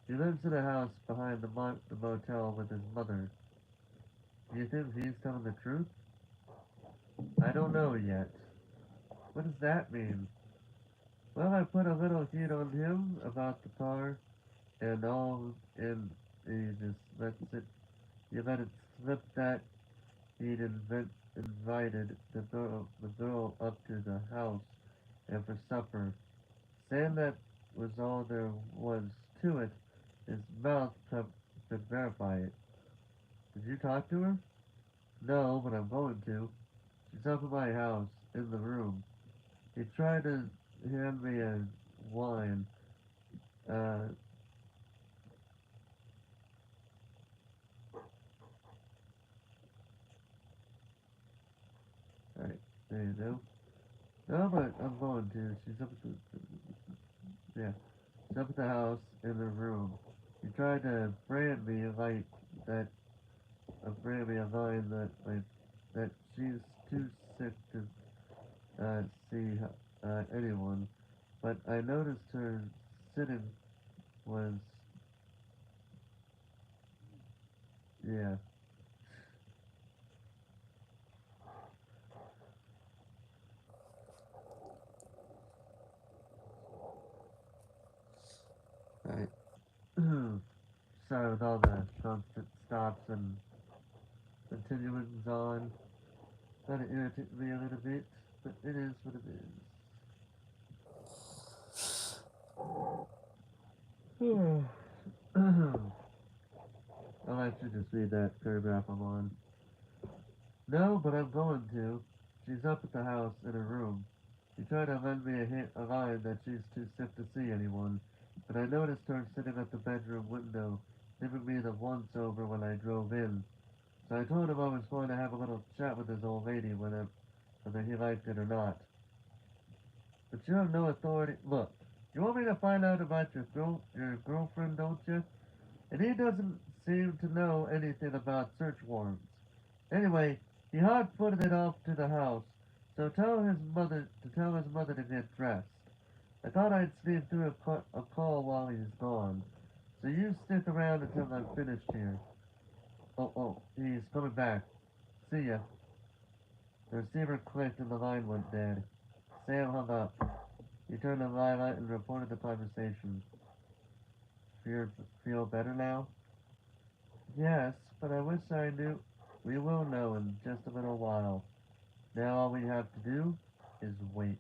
He lives in a house behind the motel with his mother. Do you think he's telling the truth? I don't know yet. What does that mean? Well, I put a little heat on him about the car and all, and he just lets it. He let it slip that he'd invited the girl up to the house and for supper, saying that was all there was to it. His mouth could verify it. Did you talk to her? No, but I'm going to. She's up at my house, in the room. He tried to hand me a wine. Uh, right. say no. No, but I'm going to. She's up at yeah. She's up at the house in her room. She tried to brand me like that. Brand me a line that like that she's too sick to see anyone. But I noticed her sitting was yeah. Right. Sorry with all the constant stops and continuings on. Kind of irritates me a little bit, but it is what it is. I'll actually just read that paragraph I'm on. No, but I'm going to. She's up at the house in her room. She tried to lend me a line that she's too sick to see anyone, but I noticed her sitting at the bedroom window, giving me the once over when I drove in. So I told him I was going to have a little chat with this old lady whether he liked it or not. But you have no authority. Look, you want me to find out about your girlfriend, don't you? And he doesn't seem to know anything about search warrants. Anyway, he hot-footed it off to the house, so tell his mother to get dressed. I thought I'd sneak through a call while he's gone. So you stick around until I'm finished here. Oh, he's coming back. See ya. The receiver clicked and the line went dead. Sam hung up. He turned to Lila and reported the conversation. Feel, feel better now? Yes, but I wish I knew. We will know in just a little while. Now all we have to do is wait.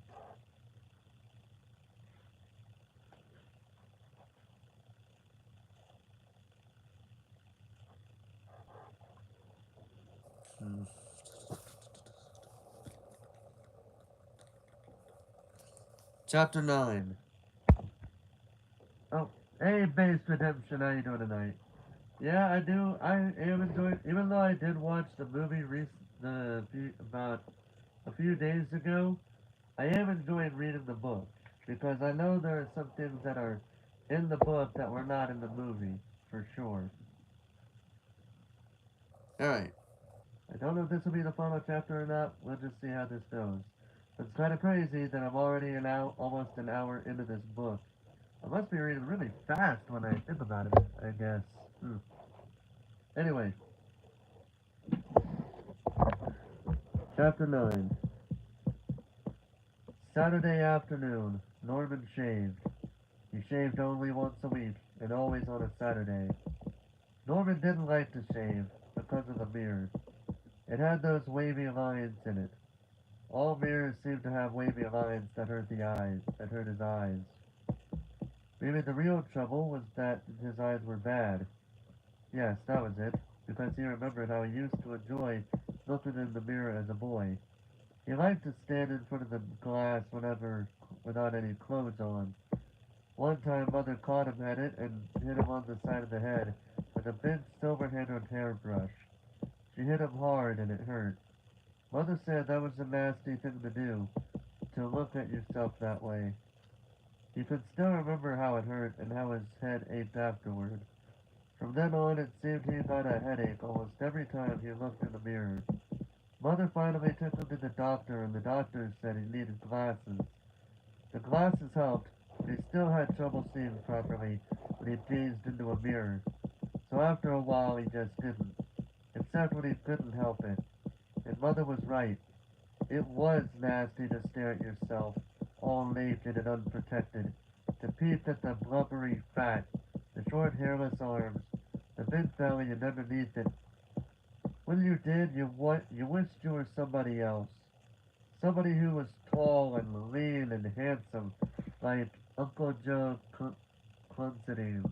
Hmm. Chapter 9. Oh, hey, Base Redemption, how you doing tonight? Yeah, I do. I am enjoying, even though I did watch the movie about a few days ago, I am enjoying reading the book because I know there are some things that are in the book that were not in the movie, for sure. Alright. I don't know if this will be the final chapter or not. We'll just see how this goes. It's kind of crazy that I'm already almost an hour into this book. I must be reading really fast when I think about it, I guess. Hmm. Anyway, chapter 9. Saturday afternoon. Norman shaved. He shaved only once a week, and always on a Saturday. Norman didn't like to shave because of the mirror. It had those wavy lines in it. All mirrors seemed to have wavy lines that hurt his eyes. Maybe the real trouble was that his eyes were bad. Yes, that was it, because he remembered how he used to enjoy looking in the mirror as a boy. He liked to stand in front of the glass whenever without any clothes on. One time Mother caught him at it and hit him on the side of the head with a big silver-handled hairbrush. She hit him hard and it hurt. Mother said that was a nasty thing to do, to look at yourself that way. He could still remember how it hurt and how his head ached afterward. From then on, it seemed he got a headache almost every time he looked in the mirror. Mother finally took him to the doctor, and the doctor said he needed glasses. The glasses helped, but he still had trouble seeing properly when he gazed into a mirror. So after a while, he just didn't, except when he couldn't help it. And Mother was right. It was nasty to stare at yourself, all naked and unprotected, to peep at the blubbery fat, the short hairless arms, the big belly, and underneath it. When you did, you wished you were somebody else. Somebody who was tall and lean and handsome, like Uncle Joe Considine.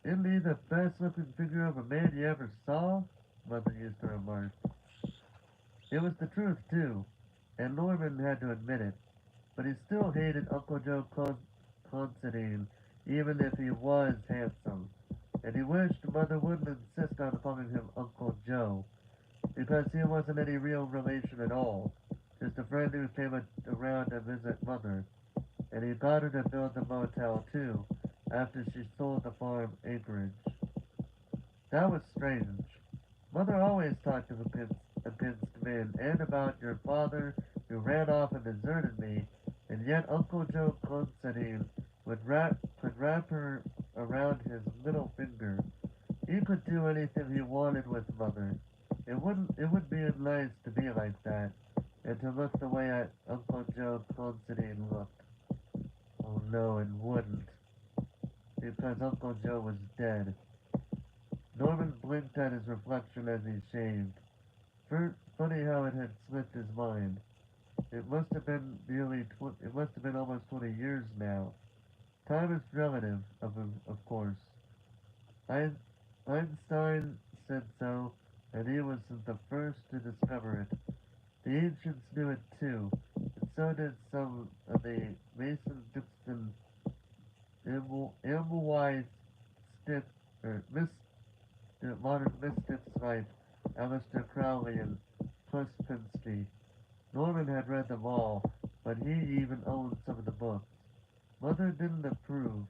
Isn't he the best looking figure of a man you ever saw? Mother used to remark. It was the truth, too, and Norman had to admit it, but he still hated Uncle Joe Considine, even if he was handsome, and he wished Mother wouldn't insist on calling him Uncle Joe. because he wasn't any real relation at all, just a friend who came around to visit Mother, and he got her to build the motel too, after she sold the farm acreage. That was strange. Mother always talked against men and about your father who ran off and deserted me, and yet Uncle Joe Considine could wrap her around his middle finger. He could do anything he wanted with Mother. It would be nice to be like that, and to look the way Uncle Joe Considine looked. Oh no, it wouldn't, because Uncle Joe was dead. Norman blinked at his reflection as he shaved. Funny how it had slipped his mind. It must have been almost 20 years now. Time is relative, of course. Ein- Einstein said so, and he wasn't the first to discover it. The ancients knew it too, and so did some of the Mason Dixon Amwise stiff or the modern mystics like Aleister Crowley and Puspinski. Norman had read them all, but he even owned some of the books. Mother didn't approve.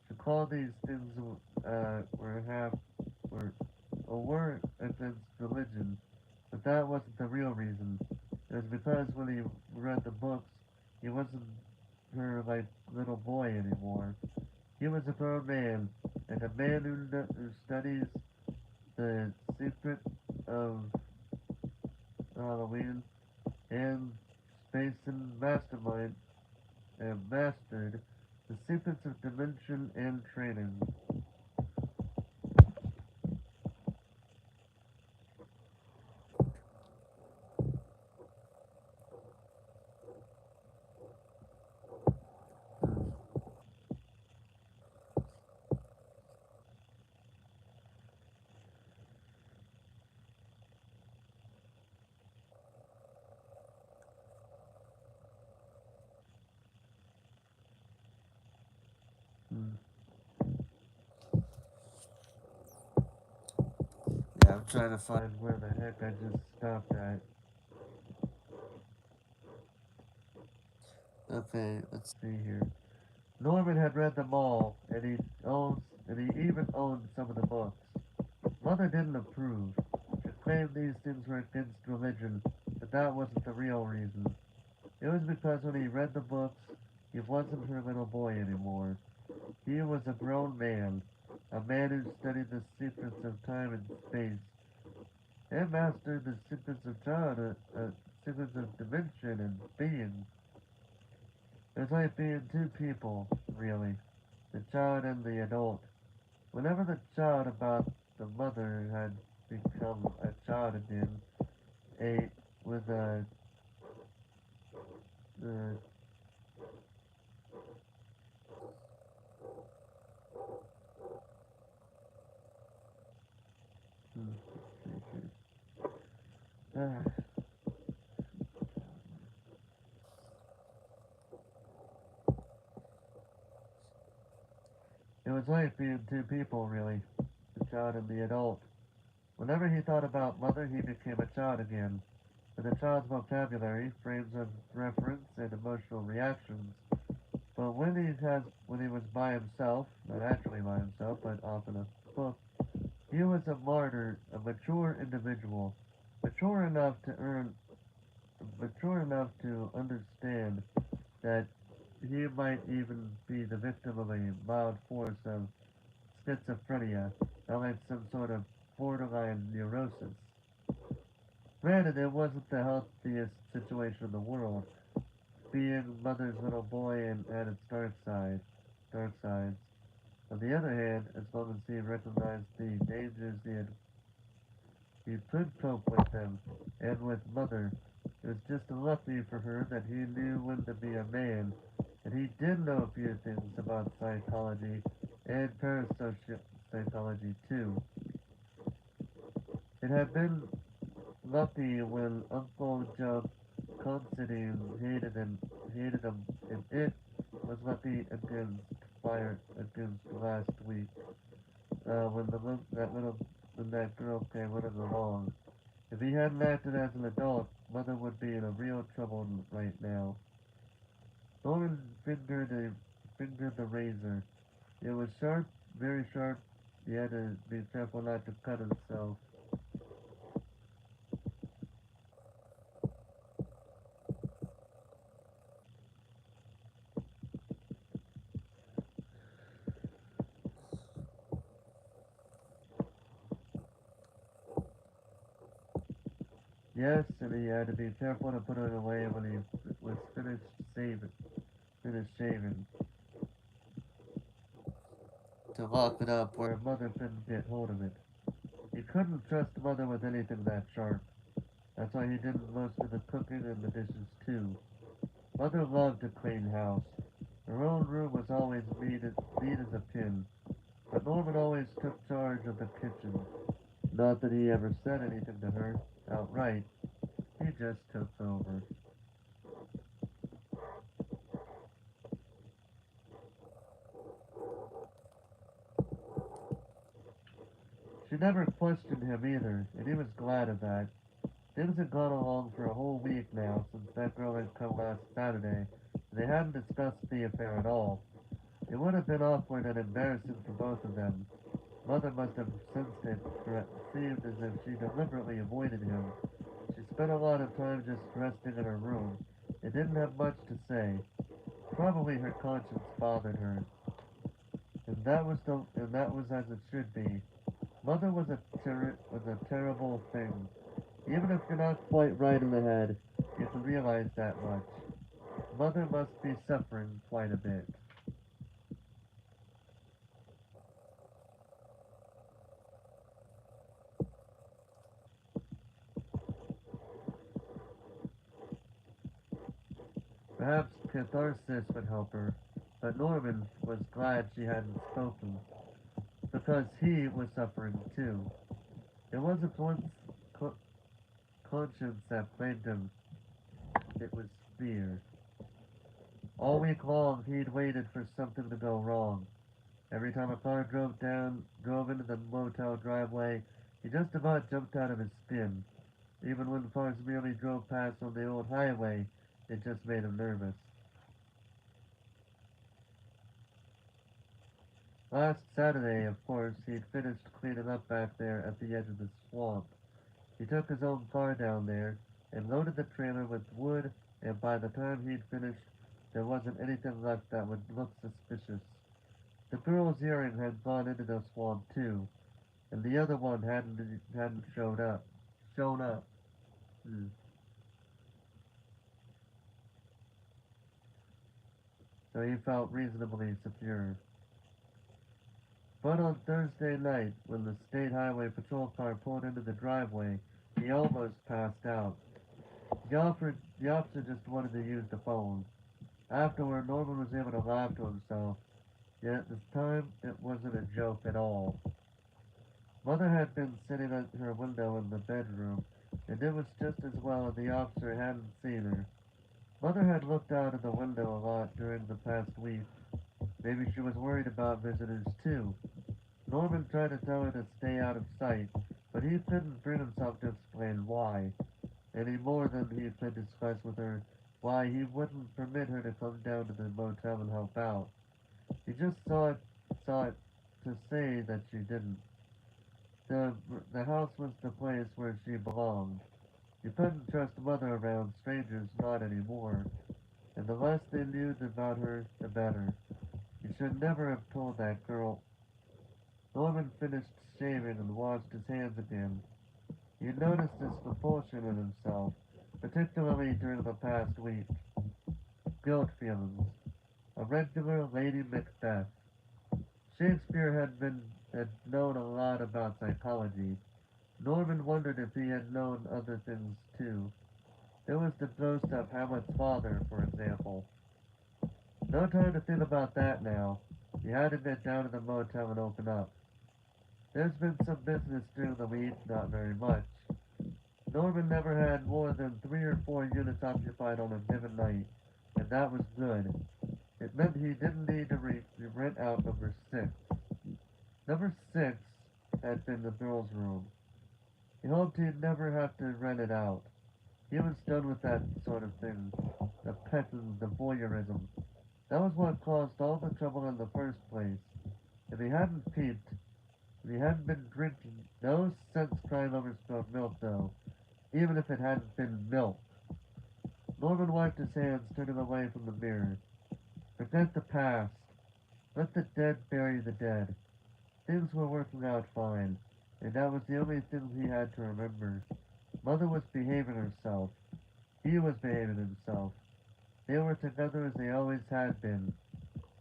She called these things were half were or were against religion, but that wasn't the real reason. It was because when he read the books, he wasn't her like little boy anymore. He was a grown man, and a man who studies the secret of Halloween and space and mastered the secrets of dimension and training. Hmm. Yeah, I'm trying to find where the heck I just stopped at. Okay, let's see here. Norman had read them all, and he even owned some of the books. Mother didn't approve. She claimed these things were against religion, but that wasn't the real reason. It was because when he read the books, he wasn't her little boy anymore. He was a grown man, a man who studied the secrets of time and space, and mastered the secrets of dimension and being. It was like being two people, really, the child and the adult. Whenever the child about the mother had become a child again, a with the it was like being two people, really, the child and the adult. Whenever he thought about mother, he became a child again. With a child's vocabulary, frames of reference, and emotional reactions. But when he was by himself, not actually by himself, but off in a book, he was a martyr, a mature individual, mature enough to earn, mature enough to understand that he might even be the victim of a mild force of schizophrenia, or like some sort of borderline neurosis. Granted, it wasn't the healthiest situation in the world, being mother's little boy and had its dark sides. On the other hand, as long as he recognized the dangers he could cope with them, and with mother, it was just lucky for her that he knew when to be a man, and he did know a few things about psychology and parasocial psychology too. It had been lucky when Uncle Joe Considine hated him, and it was lucky against last week, when that girl came running along. If he hadn't acted as an adult, Mother would be in a real trouble right now. Norman fingered the razor. It was sharp, very sharp. He had to be careful not to cut himself. Yes, and he had to be careful to put it away when he was finished shaving, to lock it up where Mother couldn't get hold of it. He couldn't trust Mother with anything that sharp. That's why he did most of the cooking and the dishes too. Mother loved to clean house. Her own room was always neat as a pin, but Norman always took charge of the kitchen. Not that he ever said anything to her outright, he just took over. She never questioned him either, and he was glad of that. Things had gone along for a whole week now since that girl had come last Saturday, and they hadn't discussed the affair at all. It would have been awkward and embarrassing for both of them. Mother must have sensed it, for it seemed as if she deliberately avoided him. She spent a lot of time just resting in her room, and didn't have much to say. Probably her conscience bothered her, and that was as it should be. Mother was a terrible thing. Even if you're not quite right in the head, you can realize that much. Mother must be suffering quite a bit. Perhaps catharsis would help her, but Norman was glad she hadn't spoken, because he was suffering too. It wasn't co- conscience that plagued him, it was fear. All week long he'd waited for something to go wrong. Every time a car drove into the motel driveway, he just about jumped out of his skin. Even when cars merely drove past on the old highway, it just made him nervous. Last Saturday, of course, he'd finished cleaning up back there at the edge of the swamp. He took his own car down there and loaded the trailer with wood, and by the time he'd finished, there wasn't anything left that would look suspicious. The girl's earring had gone into the swamp too, and the other one hadn't showed up. Shown up. Hmm. So he felt reasonably secure. But on Thursday night, when the state highway patrol car pulled into the driveway, he almost passed out. The officer just wanted to use the phone. Afterward, Norman was able to laugh to himself, yet this time it wasn't a joke at all. Mother had been sitting at her window in the bedroom, and it was just as well the officer hadn't seen her. Mother had looked out of the window a lot during the past week. Maybe she was worried about visitors too. Norman tried to tell her to stay out of sight, but he couldn't bring himself to explain why, any more than he could discuss with her why he wouldn't permit her to come down to the motel and help out. He just saw it to say that she didn't. The, the house was the place where she belonged. You couldn't trust Mother around strangers, not anymore, and the less they knew about her, the better. You should never have told that girl. Norman finished shaving and washed his hands again. He noticed this compulsion in himself, particularly during the past week. Guilt feelings. A regular Lady Macbeth. Shakespeare had known a lot about psychology. Norman wondered if he had known other things too. There was the ghost of Hamlet's father, for example. No time to think about that now. He had to get down to the motel and open up. There's been some business during the week, not very much. Norman never had more than 3 or 4 units occupied on a given night, and that was good. It meant he didn't need to rent out number 6. Number 6 had been the girl's room. He hoped he'd never have to rent it out. He was done with that sort of thing. The petting, the voyeurism. That was what caused all the trouble in the first place. If he hadn't peeped, if he hadn't been drinking, no sense crying over spilled milk, though, even if it hadn't been milk. Norman wiped his hands, turning away from the mirror. Forget the past. Let the dead bury the dead. Things were working out fine, and that was the only thing he had to remember. Mother was behaving herself. He was behaving himself. They were together as they always had been.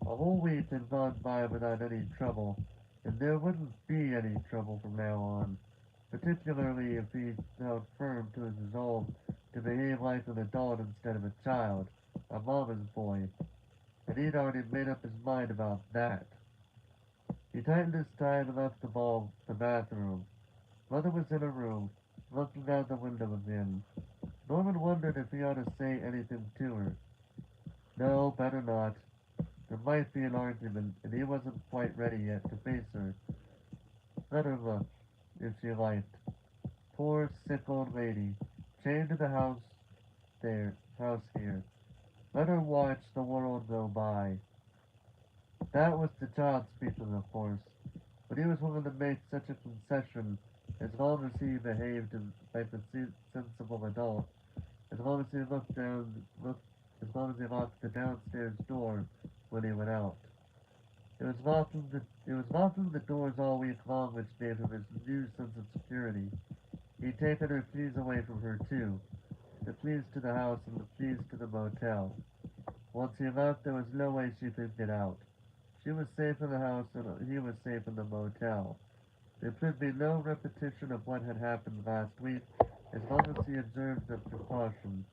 A whole week had gone by without any trouble, and there wouldn't be any trouble from now on, particularly if he held firm to his resolve to behave like an adult instead of a child, a mama's boy, and he'd already made up his mind about that. He tightened his tie and left the bathroom. Mother was in her room, looking out the window again. Norman wondered if he ought to say anything to her. No, better not. There might be an argument, and he wasn't quite ready yet to face her. Let her look, if she liked. Poor, sick old lady, chained to the house here. Let her watch the world go by. That was the child speaking, of course, but he was willing to make such a concession as long as he behaved like a sensible adult, as long as he as long as he locked the downstairs door when he went out. It was locking the doors all week long which gave him his new sense of security. He'd taken her keys away from her too, the keys to the house and the keys to the motel. Once he left, there was no way she could get out. She was safe in the house and he was safe in the motel. There could be no repetition of what had happened last week as long as he observed the precaution.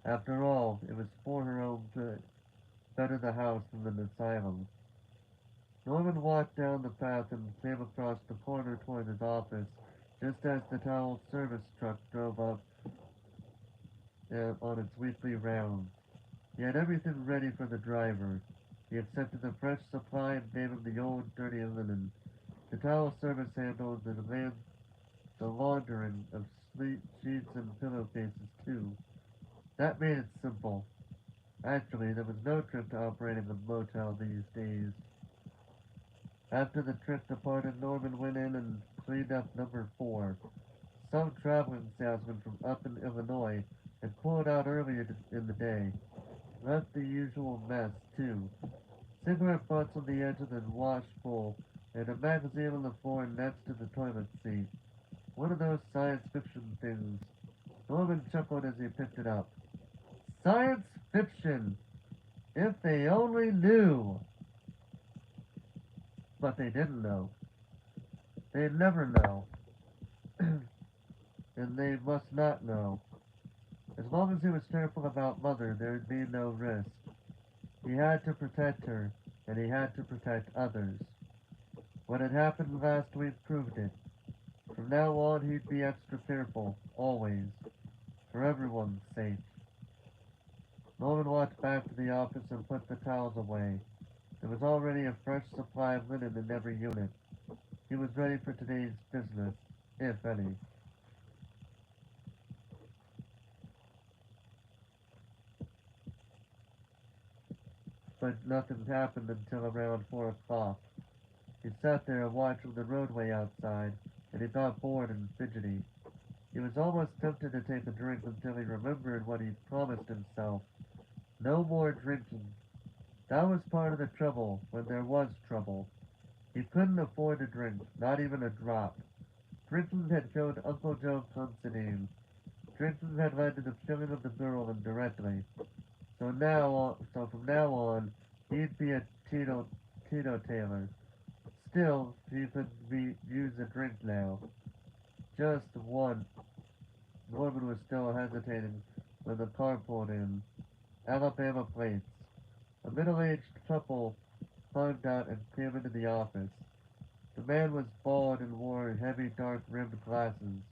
After all, it was for her own good. Better the house than an asylum. Norman walked down the path and came across the corner toward his office just as the towel service truck drove up on its weekly rounds. He had everything ready for the driver. He accepted the fresh supply and gave him the old dirty linen. The towel service handled the laundering of sheets and pillowcases too. That made it simple. Actually, there was no trick to operating a motel these days. After the trick departed, Norman went in and cleaned up number 4. Some traveling salesman from up in Illinois had pulled out earlier in the day. Left the usual mess, too. Cigarette butts on the edge of the wash bowl, and a magazine on the floor next to the toilet seat. One of those science fiction things. Norman chuckled as he picked it up. Science fiction! If they only knew! But they didn't know. They'd never know. And they must not know. As long as he was careful about Mother, there'd be no risk. He had to protect her, and he had to protect others. What had happened last week proved it. From now on, he'd be extra careful, always, for everyone's sake. Norman walked back to the office and put the towels away. There was already a fresh supply of linen in every unit. He was ready for today's business, if any. But nothing happened until around 4 o'clock. He sat there watching the roadway outside, and he got bored and fidgety. He was almost tempted to take a drink until he remembered what he'd promised himself. No more drinking. That was part of the trouble, when there was trouble. He couldn't afford to drink, not even a drop. Drinking had killed Uncle Joe Considine. Drinking had led to the killing of the girl indirectly. So from now on, he'd be a teetotaler. Still, he could use a drink now. Just one. Norman was still hesitating when the car pulled in. Alabama plates. A middle-aged couple climbed out and came into the office. The man was bald and wore heavy dark-rimmed glasses.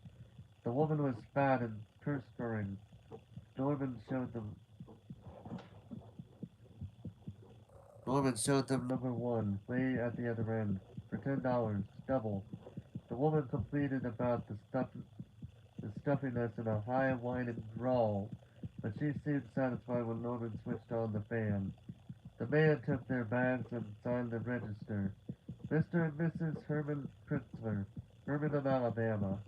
The woman was fat and perspiring. Norman showed them Norman showed them number 1, way at the other end, for $10, double. The woman completed about the stuff. stuffing us in a high whining drawl, but she seemed satisfied when Norman switched on the fan. The man took their bags and signed the register. Mr. and Mrs. Herman Pritzler, Birmingham, Alabama.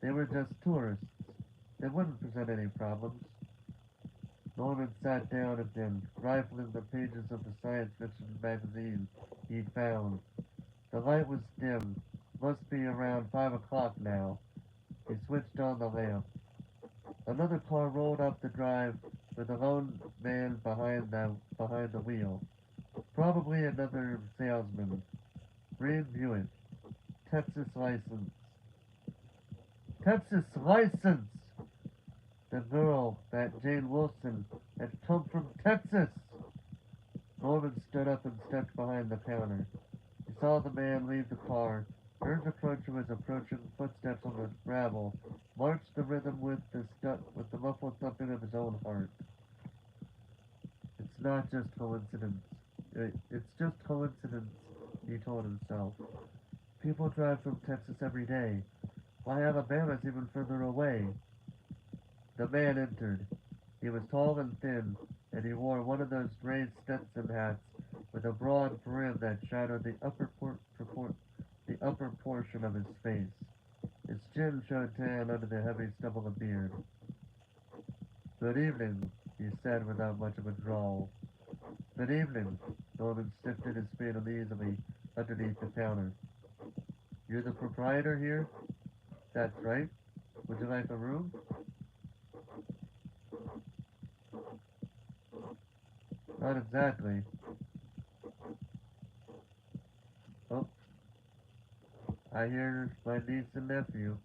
They were just tourists. They wouldn't present any problems. Norman sat down again, rifling the pages of the science fiction magazine he'd found. The light was dim. Must be around 5 o'clock now. He switched on the lamp. Another car rolled up the drive with a lone man behind the wheel. Probably another salesman. Green Buick. Texas license. Texas license! The girl, that Jane Wilson, had come from Texas! Norman stood up and stepped behind the counter. He saw the man leave the car, heard the crunch of his approaching footsteps on the gravel, marched the rhythm with the muffled thumping of his own heart. It's not just coincidence. It's just coincidence, he told himself. People drive from Texas every day. Why, Alabama's even further away. The man entered. He was tall and thin, and he wore one of those gray Stetson hats with a broad brim that shadowed the upper portion of his face. His chin showed tan under the heavy stubble of beard. Good evening, he said without much of a drawl. Good evening. Norman shifted his feet uneasily underneath the counter. You're the proprietor here? That's right. Would you like a room? Not exactly. Oh, I hear my niece and nephew.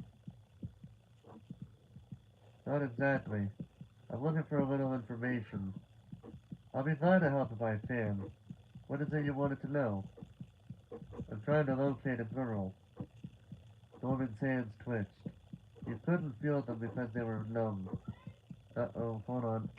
Not exactly. I'm looking for a little information. I'll be glad to help if I can. What is it you wanted to know? I'm trying to locate a girl. Norman's hands twitched. He couldn't feel them because they were numb. Uh-oh, hold on.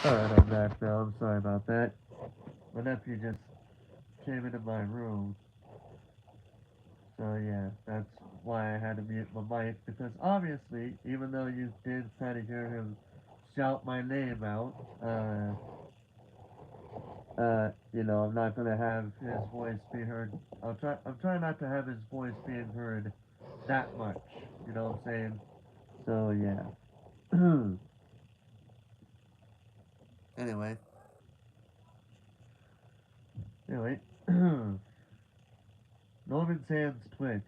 Alright, I'm back now. I'm sorry about that. My nephew just came into my room. So yeah, that's why I had to mute my mic. Because obviously, even though you did kind of hear him shout my name out, I'm not gonna have his voice be heard. I'm trying not to have his voice being heard that much. You know what I'm saying? So yeah. anyway, anyway, Norman's hands twitched.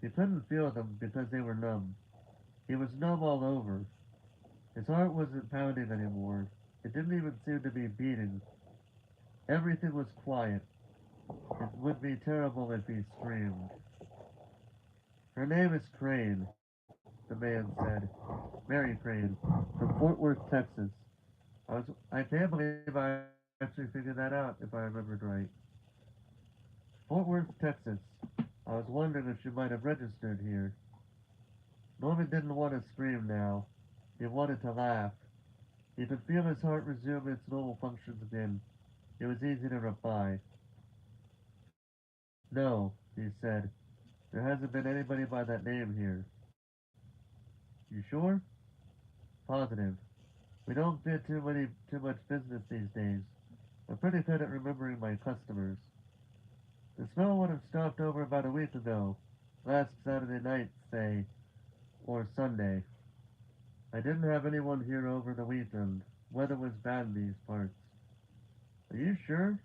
He couldn't feel them because they were numb. He was numb all over. His heart wasn't pounding anymore. It didn't even seem to be beating. Everything was quiet. It would be terrible if he screamed. Her name is Crane, the man said. Mary Crane, from Fort Worth, Texas. I can't believe I actually figured that out, if I remembered right. Fort Worth, Texas. I was wondering if she might have registered here. Norman didn't want to scream now. He wanted to laugh. He could feel his heart resume its normal functions again. It was easy to reply. No, he said. There hasn't been anybody by that name here. You sure? Positive. We don't get too much business these days. I'm pretty good at remembering my customers. The snow would have stopped over about a week ago. Last Saturday night, say, or Sunday. I didn't have anyone here over the weekend. Weather was bad in these parts. Are you sure?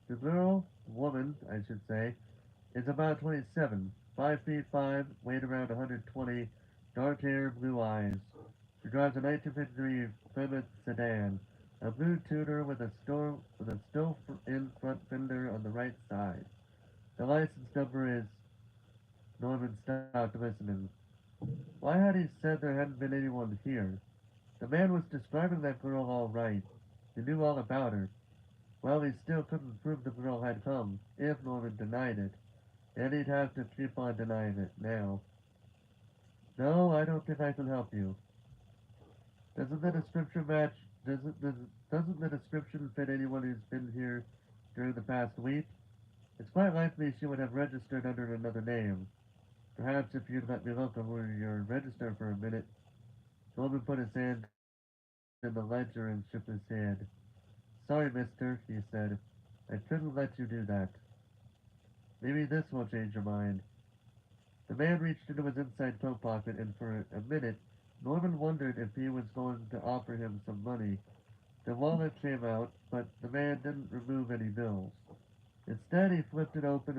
The girl, woman, I should say, is about 27, 5 feet 5, weight around 120, dark hair, blue eyes. She drives a 1953 Plymouth sedan, a blue Tudor with a still-in front fender on the right side. The license number is. Norman stopped listening. Why had he said there hadn't been anyone here? The man was describing that girl all right. He knew all about her. Well, he still couldn't prove the girl had come, if Norman denied it. And he'd have to keep on denying it now. No, I don't think I can help you. Doesn't the description match? Doesn't the description fit anyone who's been here during the past week? It's quite likely she would have registered under another name. Perhaps if you'd let me look over your register for a minute. Norman put his hand in the ledger and shook his head. Sorry, mister, he said. I couldn't let you do that. Maybe this will change your mind. The man reached into his inside coat pocket, and for a minute, Norman wondered if he was going to offer him some money. The wallet came out, but the man didn't remove any bills. Instead, he flipped it open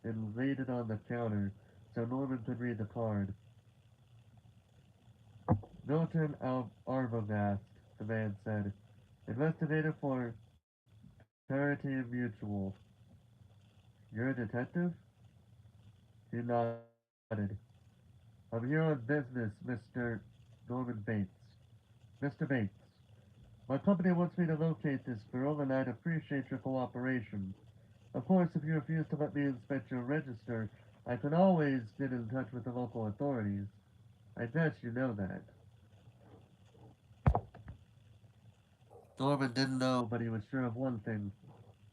and laid it on the counter so Norman could read the card. Milton Arbogast, the man said. Investigator for Parity Mutual. You're a detective? He nodded. I'm here on business, Norman Bates. Mr. Bates. My company wants me to locate this girl, and I'd appreciate your cooperation. Of course, if you refuse to let me inspect your register, I can always get in touch with the local authorities. I guess you know that. Norman didn't know, but he was sure of one thing.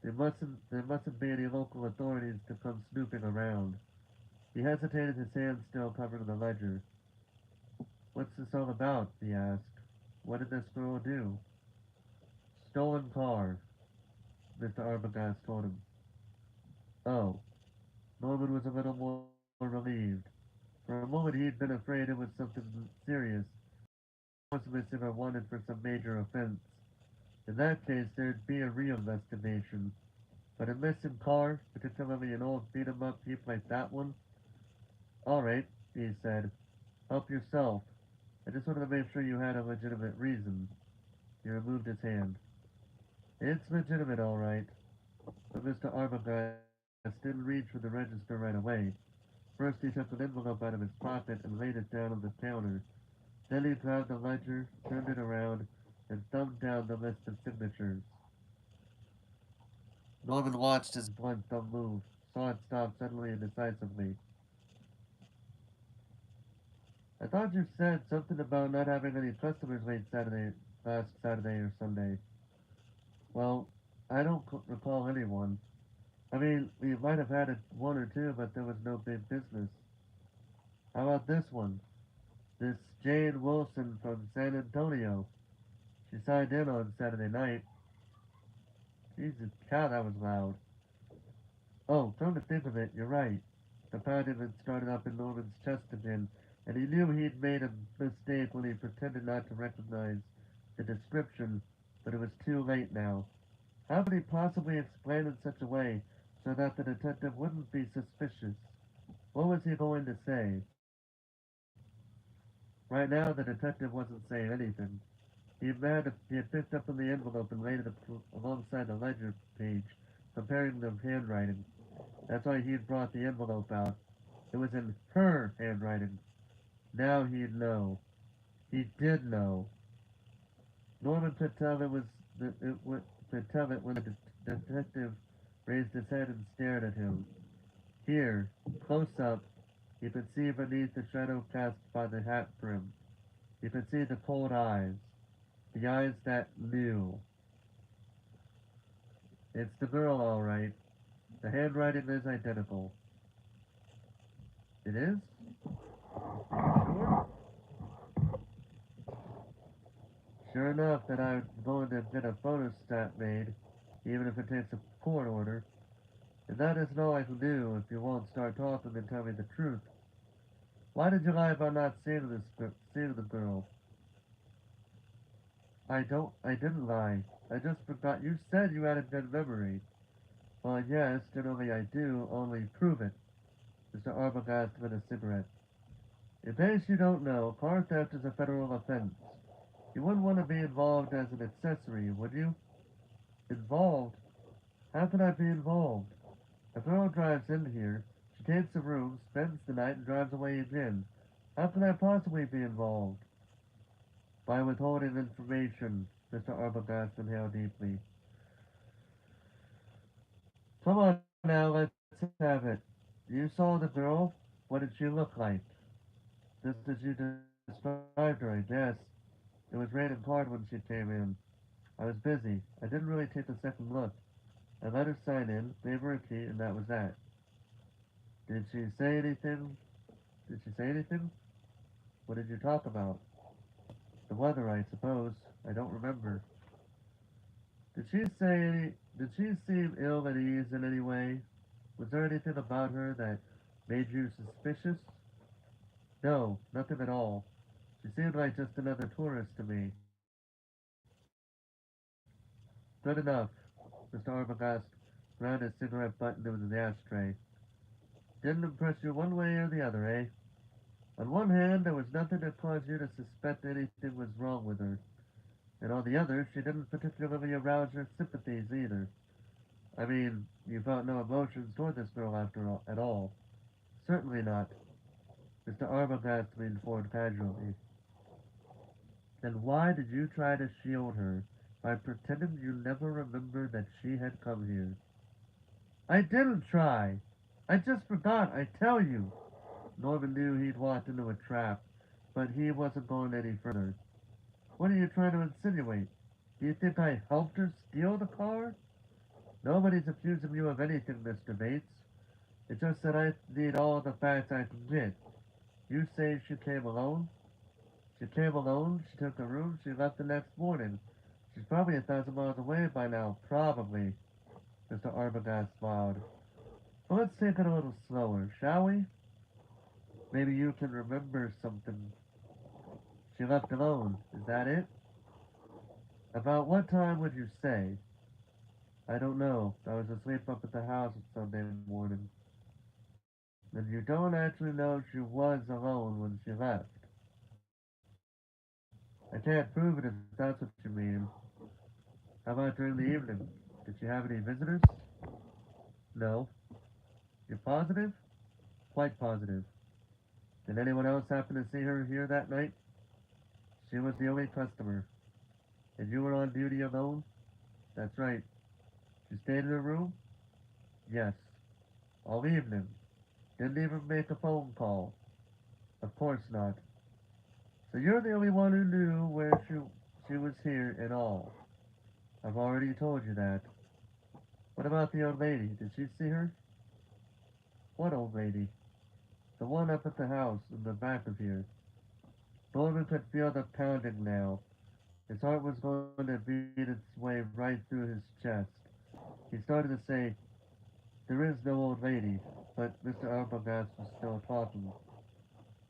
There mustn't be any local authorities to come snooping around. He hesitated, his hand still covering the ledger. What's this all about? He asked. What did this girl do? Stolen car, Mr. Arbogast told him. Oh. Norman was a little more relieved. For a moment he'd been afraid it was something serious. Was missing or wanted for some major offense. In that case, there'd be a real investigation. But a missing car, particularly an old beat-em-up heap like that one? All right, he said. Help yourself. I just wanted to make sure you had a legitimate reason. He removed his hand. It's legitimate, all right. But Mr. Arbogast didn't reach for the register right away. First he took an envelope out of his pocket and laid it down on the counter. Then he grabbed the ledger, turned it around, and thumbed down the list of signatures. Norman watched his blunt thumb move, saw it stop suddenly and decisively. I thought you said something about not having any customers last Saturday or Sunday. Well, I don't recall anyone. I mean, we might have had one or two, but there was no big business. How about this one? This Jane Wilson from San Antonio. She signed in on Saturday night. Jesus, cow, that was loud. Oh, come to think of it, you're right. The pounding had started up in Norman's chest again, and he knew he'd made a mistake when he pretended not to recognize the description, but it was too late now. How could he possibly explain in such a way so that the detective wouldn't be suspicious? What was he going to say? Right now, the detective wasn't saying anything. He had picked up from the envelope and laid it alongside the ledger page, comparing the handwriting. That's why he'd brought the envelope out. It was in her handwriting. Now he'd know. He did know. Norman could tell could tell it when the detective raised his head and stared at him. Here, close up, he could see beneath the shadow cast by the hat brim. You could see the cold eyes, the eyes that knew. It's the girl, all right. The handwriting is identical. It is? Sure? Sure enough that I'm going to get a photostat made, even if it takes a court order. And that isn't all I can do if you won't start talking and tell me the truth. Why did you lie about not seeing the girl? I didn't lie. I just forgot. You said you had a good memory. Well, yes, generally I do, only prove it. Mr. Arbogast lit a cigarette. In case you don't know, car theft is a federal offense. You wouldn't want to be involved as an accessory, would you? Involved? How can I be involved? A girl drives in here, she takes a room, spends the night, and drives away again. How can I possibly be involved? By withholding information, Mr. Arbogast inhaled deeply. Come on now, let's have it. You saw the girl? What did she look like? Just as you described her, I guess. It was raining hard when she came in. I was busy. I didn't really take a second look. I let her sign in, gave her a key, and that was that. Did she say anything? Did she say anything? What did you talk about? The weather, I suppose. I don't remember. Did she say any? Did she seem ill at ease in any way? Was there anything about her that made you suspicious? No, nothing at all. She seemed like just another tourist to me. Good enough. Mr. Arbogast ground his cigarette butt into the ashtray. Didn't impress you one way or the other, eh? On one hand, there was nothing that caused you to suspect anything was wrong with her, and on the other, she didn't particularly arouse your sympathies either. I mean, you felt no emotions toward this girl after all, at all. Certainly not. Mr. Arbogast leaned forward casually. Then why did you try to shield her by pretending you never remembered that she had come here? I didn't try. I just forgot, I tell you. Norman knew he'd walked into a trap, but he wasn't going any further. What are you trying to insinuate? Do you think I helped her steal the car? Nobody's accusing you of anything, Mr. Bates. It's just that I need all the facts I can get. You say she came alone? She came alone, she took a room, she left the next morning. She's probably 1,000 miles away by now, probably. Mr. Arbogast smiled. Well, let's take it a little slower, shall we? Maybe you can remember something. She left alone, is that it? About what time would you say? I don't know. I was asleep up at the house Sunday morning. Then you don't actually know she was alone when she left. I can't prove it if that's what you mean. How about during the evening? Did she have any visitors? No. You're positive? Quite positive. Did anyone else happen to see her here that night? She was the only customer. And you were on duty alone? That's right. She stayed in her room? Yes. All evening. Didn't even make a phone call. Of course not. So you're the only one who knew where she was here at all. I've already told you that. What about the old lady? Did she see her? What old lady? The one up at the house in the back of here. Norman could feel the pounding now. His heart was going to beat its way right through his chest. He started to say, there is no old lady, but Mr. Arbogast was still talking.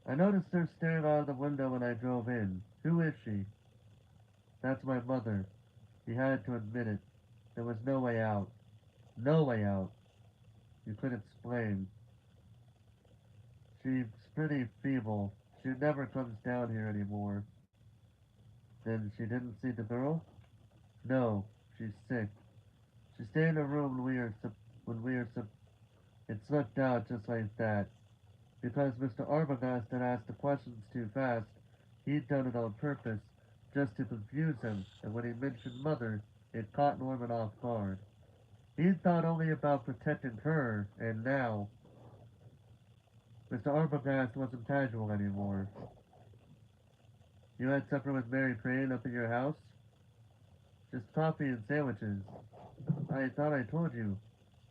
I noticed her staring out of the window when I drove in. Who is she? That's my mother. He had to admit it. There was no way out. No way out. You could explain. She's pretty feeble. She never comes down here anymore. Then she didn't see the girl? No, she's sick. She stayed in her room when we are it slipped out just like that. Because Mr. Arbogast had asked the questions too fast, he'd done it on purpose, just to confuse him, and when he mentioned mother, it caught Norman off guard. He'd thought only about protecting her, and now Mr. Arbogast wasn't casual anymore. You had supper with Mary Crane up at your house? Just coffee and sandwiches. I thought I told you.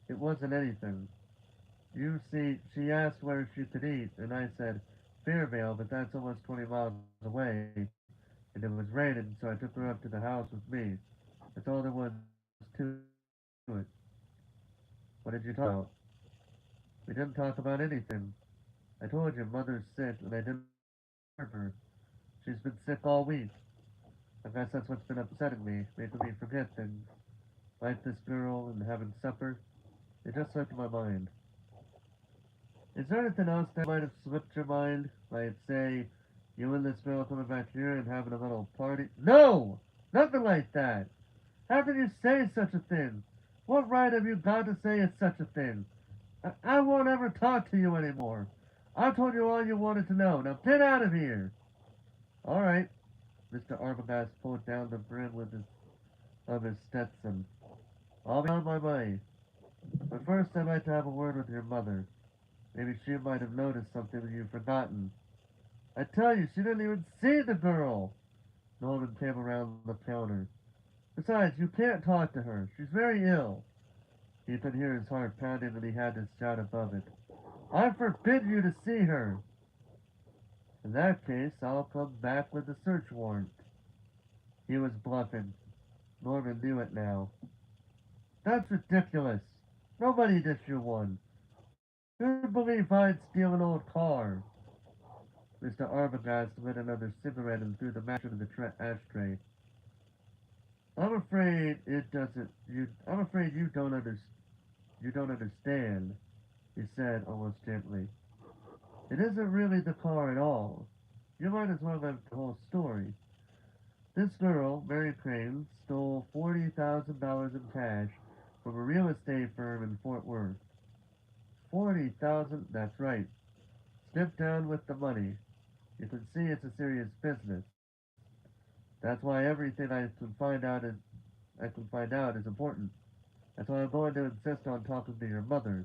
It wasn't anything. You see, she asked where she could eat, and I said, Fairvale, but that's almost 20 miles away, and it was raining, so I took her up to the house with me. That's all there was to it. What did you talk about? We didn't talk about anything. I told you Mother's sick, and I didn't want to disturb her. She's been sick all week. I guess that's what's been upsetting me, making me forget things. Like this girl and having supper. It just slipped my mind. Is there anything else that might have slipped your mind? Like, say, you and this girl coming back here and having a little party? No! Nothing like that! How can you say such a thing? What right have you got to say it's such a thing? I won't ever talk to you anymore. I told you all you wanted to know. Now get out of here! Alright. Mr. Arbogast pulled down the brim of his Stetson. I'll be on my way. But first I'd like to have a word with your mother. Maybe she might have noticed something that you've forgotten. I tell you, she didn't even see the girl. Norman came around the counter. Besides, you can't talk to her. She's very ill. He could hear his heart pounding and he had to shout above it. I forbid you to see her. In that case, I'll come back with a search warrant. He was bluffing. Norman knew it now. That's ridiculous. Nobody'd issue one. Who'd believe I'd steal an old car? Mr. Arbogast lit another cigarette and threw the match into the ashtray. I'm afraid you don't understand, he said almost gently. It isn't really the car at all. You might as well have the whole story. This girl, Mary Crane, stole $40,000 in cash from a real estate firm in Fort Worth. 40,000, that's right. Snip down with the money. You can see it's a serious business. That's why everything I can find out is important. That's why I'm going to insist on talking to your mother,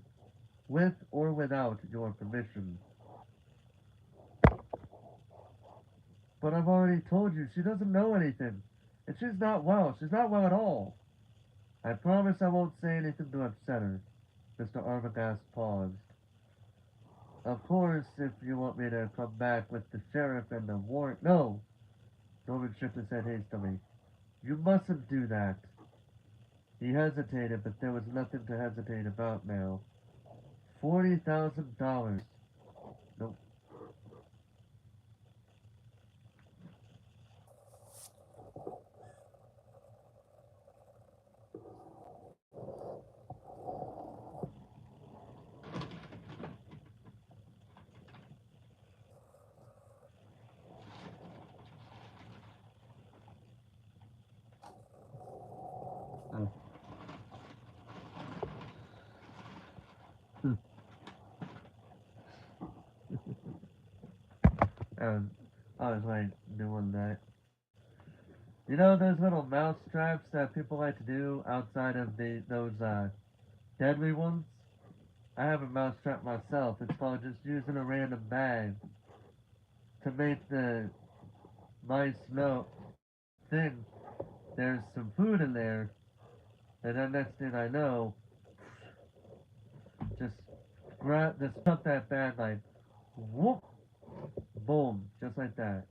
with or without your permission. But I've already told you she doesn't know anything. And she's not well. She's not well at all. I promise I won't say anything to upset her. Mr. Arbogast paused. Of course, if you want me to come back with the sheriff and the warrant. No! Norman shook his head hastily. You mustn't do that. He hesitated, but there was nothing to hesitate about now. $40,000. No. um, I was like doing that. You know those little mouse traps that people like to do outside of those deadly ones? I have a mouse trap myself. It's called just using a random bag to make the mice think there's some food in there, and then next thing I know, just just tuck that bag like whoop, boom, just like that.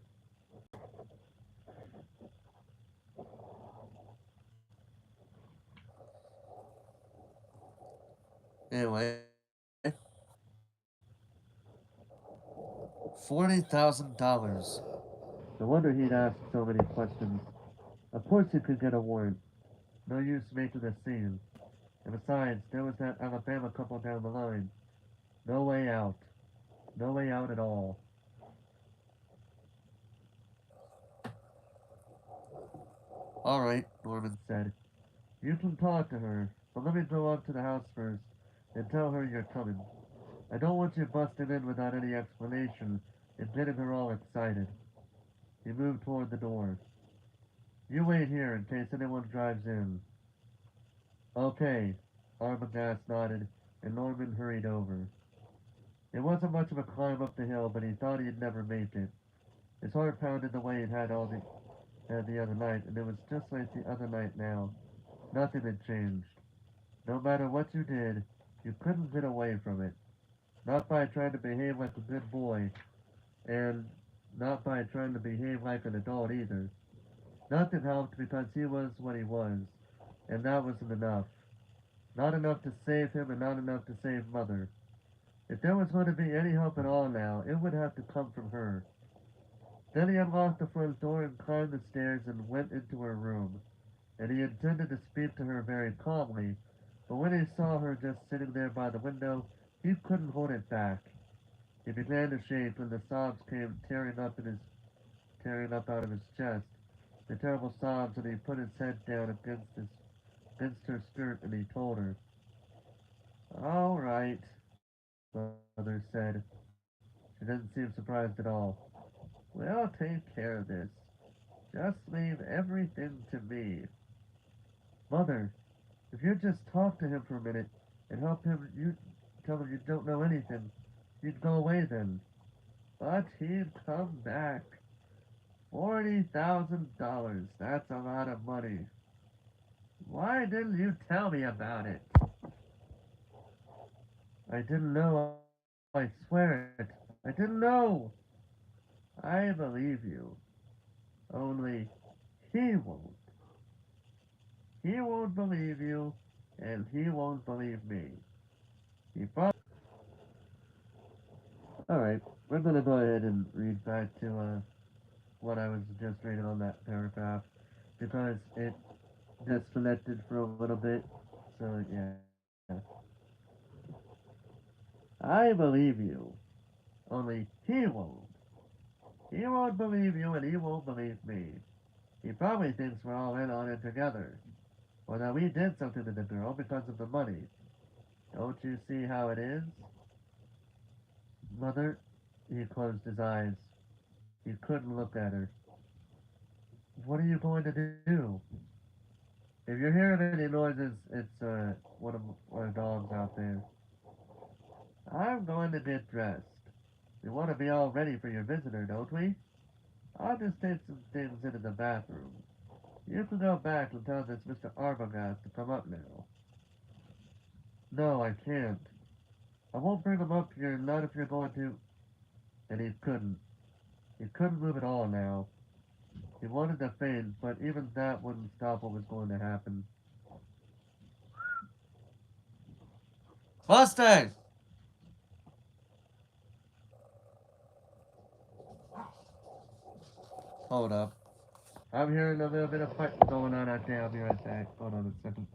Anyway, $40,000. No wonder he'd asked so many questions. Of course he could get a warrant. No use making a scene. And besides, there was that Alabama couple down the line. No way out. No way out at all. All right, Norman said. You can talk to her, but let me go up to the house first and tell her you're coming. I don't want you busting in without any explanation and getting her all excited. He moved toward the door. You wait here in case anyone drives in. Okay. Arbogast nodded, and Norman hurried over. It wasn't much of a climb up the hill, but he thought he'd never make it. His heart pounded the way it had the other night, and it was just like the other night now. Nothing had changed. No matter what you did, you couldn't get away from it. Not by trying to behave like a good boy, and not by trying to behave like an adult either. Nothing helped because he was what he was, and that wasn't enough. Not enough to save him and not enough to save Mother. If there was going to be any hope at all now, it would have to come from her. Then he unlocked the front door and climbed the stairs and went into her room, and he intended to speak to her very calmly, but when he saw her just sitting there by the window, he couldn't hold it back. He began to shake when the sobs came tearing up out of his chest. The terrible sobs, and he put his head down against her skirt, and he told her, "All right," Mother said. She didn't seem surprised at all. "We'll take care of this. Just leave everything to me." "Mother, if you just talk to him for a minute and help him, you tell him you don't know anything, you'd go away then." "But he'd come back. $40,000. That's a lot of money. Why didn't you tell me about it?" "I didn't know. I swear it. I didn't know." "I believe you. Only he won't. He won't believe you, and he won't believe me. He probably." Alright, we're gonna go ahead and read back to what I was just reading on that paragraph because it disconnected for a little bit. So, yeah. "I believe you, only he won't. He won't believe you, and he won't believe me. He probably thinks we're all in on it together, or that we did something to the girl because of the money. Don't you see how it is?" "Mother," he closed his eyes. He couldn't look at her. "What are you going to do?" If you're hearing any noises, it's one of the dogs out there. "I'm going to get dressed. We want to be all ready for your visitor, don't we? I'll just take some things into the bathroom. You can go back and tell this Mr. Arbogast to come up now." "No, I can't. I won't bring him up here, not if you're going to." And he couldn't. He couldn't move at all now. He wanted to faint, but even that wouldn't stop what was going to happen. "Mustang!" Hold up. I'm hearing a little bit of fighting going on out there. I'll be right back. Hold on a second.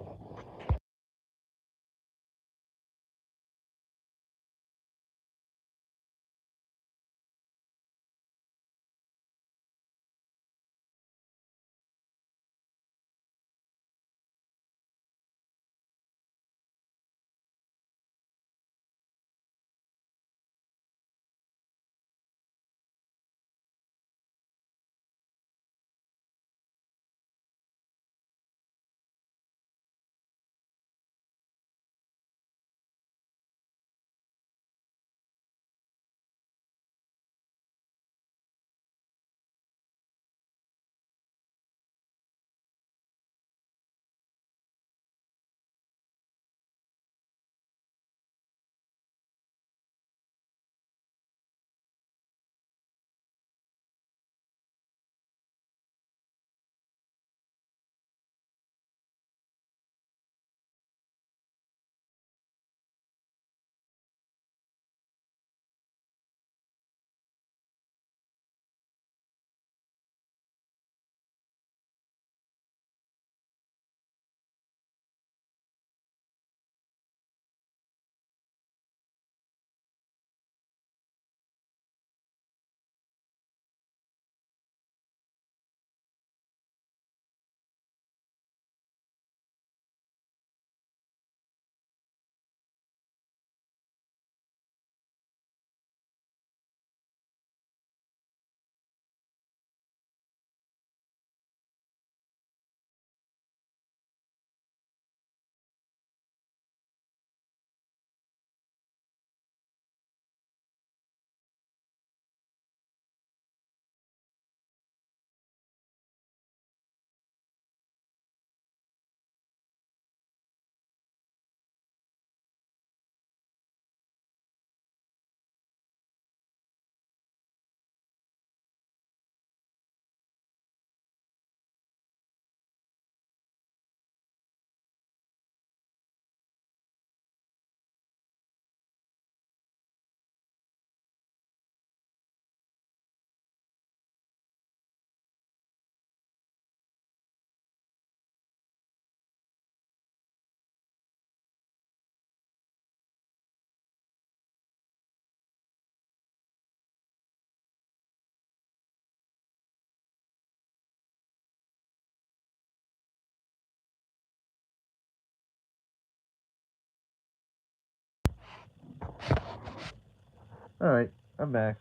Alright, I'm back.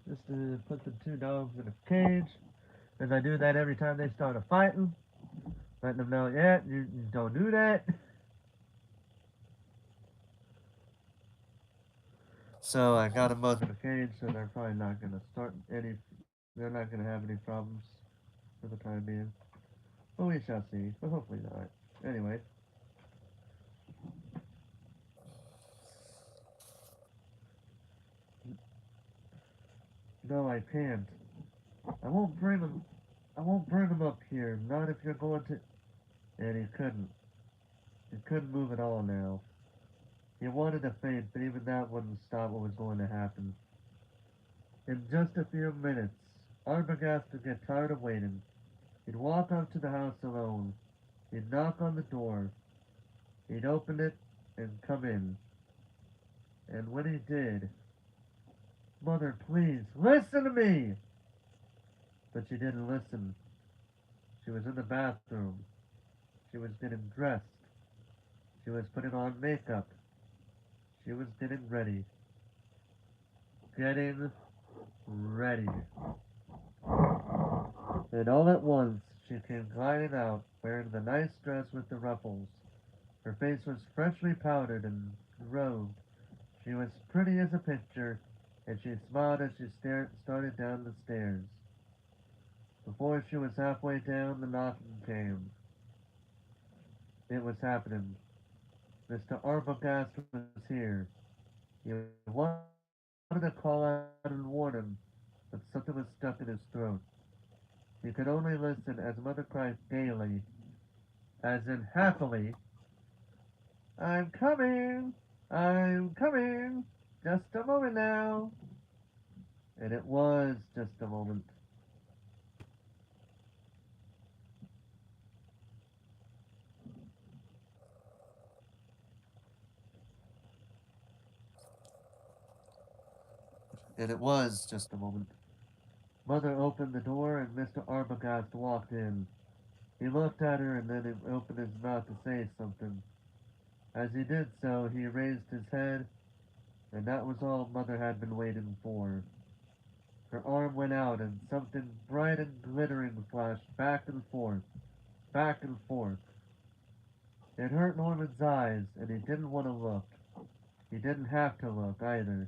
Just to put the two dogs in a cage. As I do that every time they start a fighting. Letting them know, yeah, you don't do that. So I got them both in a cage, so they're probably not going to start any, they're not going to have any problems for the time being. But we shall see, but hopefully not. Anyway, no, I can't. I won't bring them. I won't bring them up here. Not if you're going to. And he couldn't. He couldn't move at all now. He wanted to faint, but even that wouldn't stop what was going to happen. In just a few minutes, Arbogast would get tired of waiting. He'd walk up to the house alone. He'd knock on the door. He'd open it and come in. And when he did, Mother, please, listen to me! But she didn't listen. She was in the bathroom. She was getting dressed. She was putting on makeup. She was getting ready. Getting ready. And all at once, she came gliding out, wearing the nice dress with the ruffles. Her face was freshly powdered and robed. She was pretty as a picture, and she smiled as she started down the stairs. Before she was halfway down, the knocking came. It was happening. Mr. Arbogast was here. He wanted to call out and warn him, but something was stuck in his throat. He could only listen as Mother cried gaily, as in happily, I'm coming! I'm coming! Just a moment now! And it was just a moment. And it was just a moment. Mother opened the door and Mr. Arbogast walked in. He looked at her and then he opened his mouth to say something. As he did so, he raised his head, and that was all Mother had been waiting for. Her arm went out and something bright and glittering flashed back and forth, back and forth. It hurt Norman's eyes, and he didn't want to look. He didn't have to look either,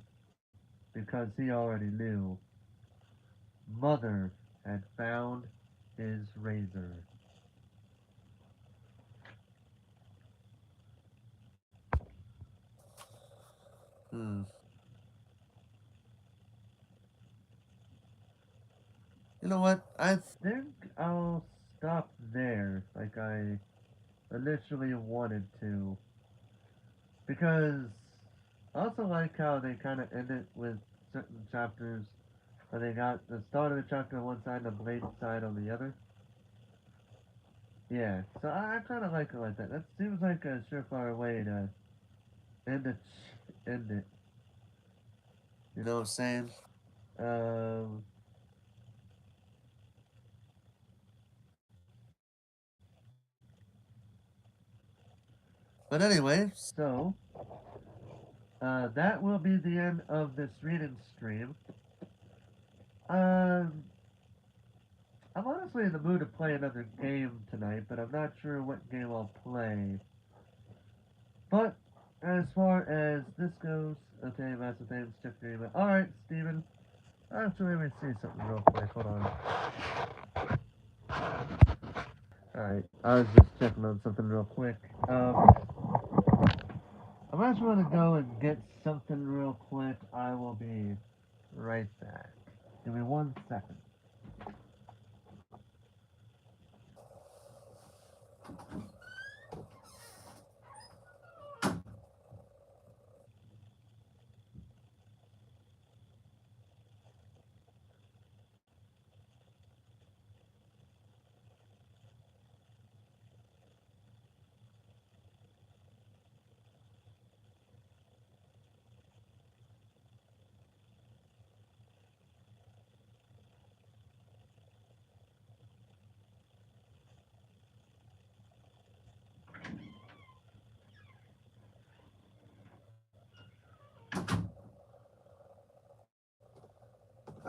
because he already knew. Mother had found his razor. Hmm. You know what? I think I'll stop there, like I initially wanted to. Because I also like how they kind of end it with certain chapters where they got the start of the chapter on one side and the blade side on the other. Yeah, so I kind of like it like that. That seems like a surefire way to end it. End it. You know what I'm saying? Um, but anyway, so that will be the end of this reading stream. Um, I'm honestly in the mood to play another game tonight, but I'm not sure what game I'll play. But as far as this goes, okay, Master Thames, check your email. Alright, Steven. Actually, let me see something real quick. Hold on. Alright, I was just checking on something real quick. I'm actually going to go and get something real quick. I will be right back. Give me 1 second.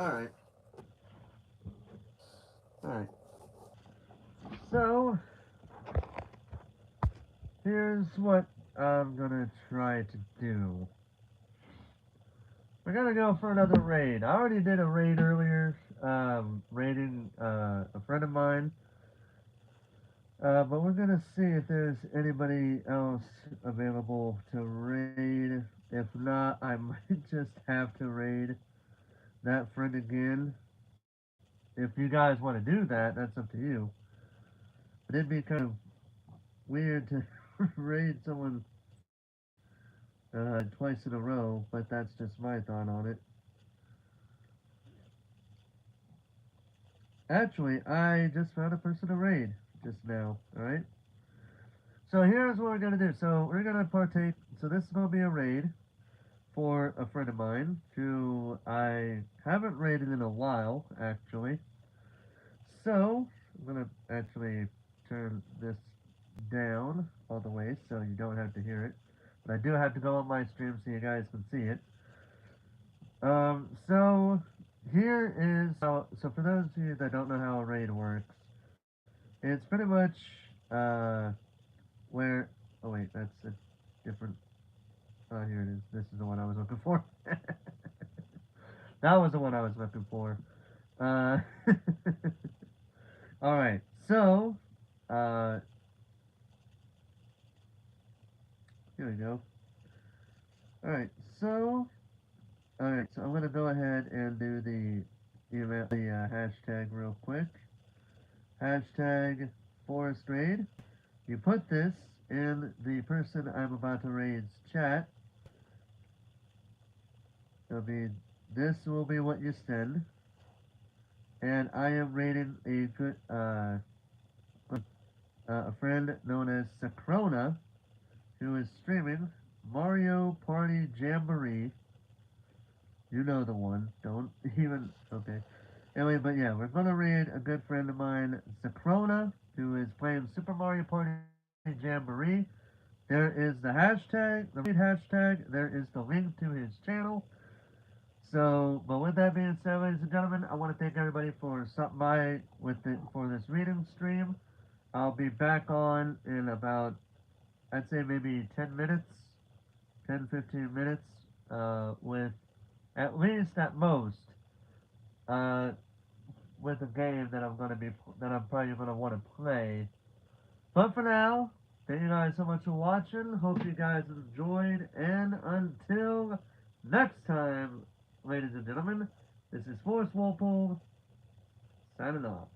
Alright. Alright. So, here's what I'm gonna try to do. We're gonna go for another raid. I already did a raid earlier, raiding a friend of mine. But we're gonna see if there's anybody else available to raid. If not, I might just have to raid that friend again. If you guys want to do that, that's up to you. But it'd be kind of weird to raid someone twice in a row, but that's just my thought on it. Actually, I just found a person to raid just now, alright? So here's what we're gonna do. So we're gonna partake, so this is gonna be a raid for a friend of mine who I haven't raided in a while, actually. So I'm gonna actually turn this down all the way so you don't have to hear it. But I do have to go on my stream so you guys can see it. So here is so for those of you that don't know how a raid works, it's pretty much where oh wait, that's a different oh here it is. This is the one I was looking for. That was the one I was looking for. Uh Alright, so uh here we go. Alright, so alright, so I'm gonna go ahead and do the hashtag real quick. Hashtag forest raid. You put this in the person I'm about to raid's chat. I mean, this will be what you send. And I am raiding a good a friend known as Sacrona, who is streaming Mario Party Jamboree. You know the one. Don't even. Okay. Anyway, but yeah, we're gonna raid a good friend of mine, Sacrona, who is playing Super Mario Party Jamboree. There is the hashtag, the raid hashtag. There is the link to his channel. So, but with that being said, ladies and gentlemen, I want to thank everybody for stopping by for this reading stream. I'll be back on in about, I'd say maybe 10 minutes, 10, 15 minutes, with at least at most, uh, with a game that that I'm probably gonna want to play. But for now, thank you guys so much for watching. Hope you guys enjoyed, and until next time, ladies and gentlemen, this is Forrest Walpole signing off.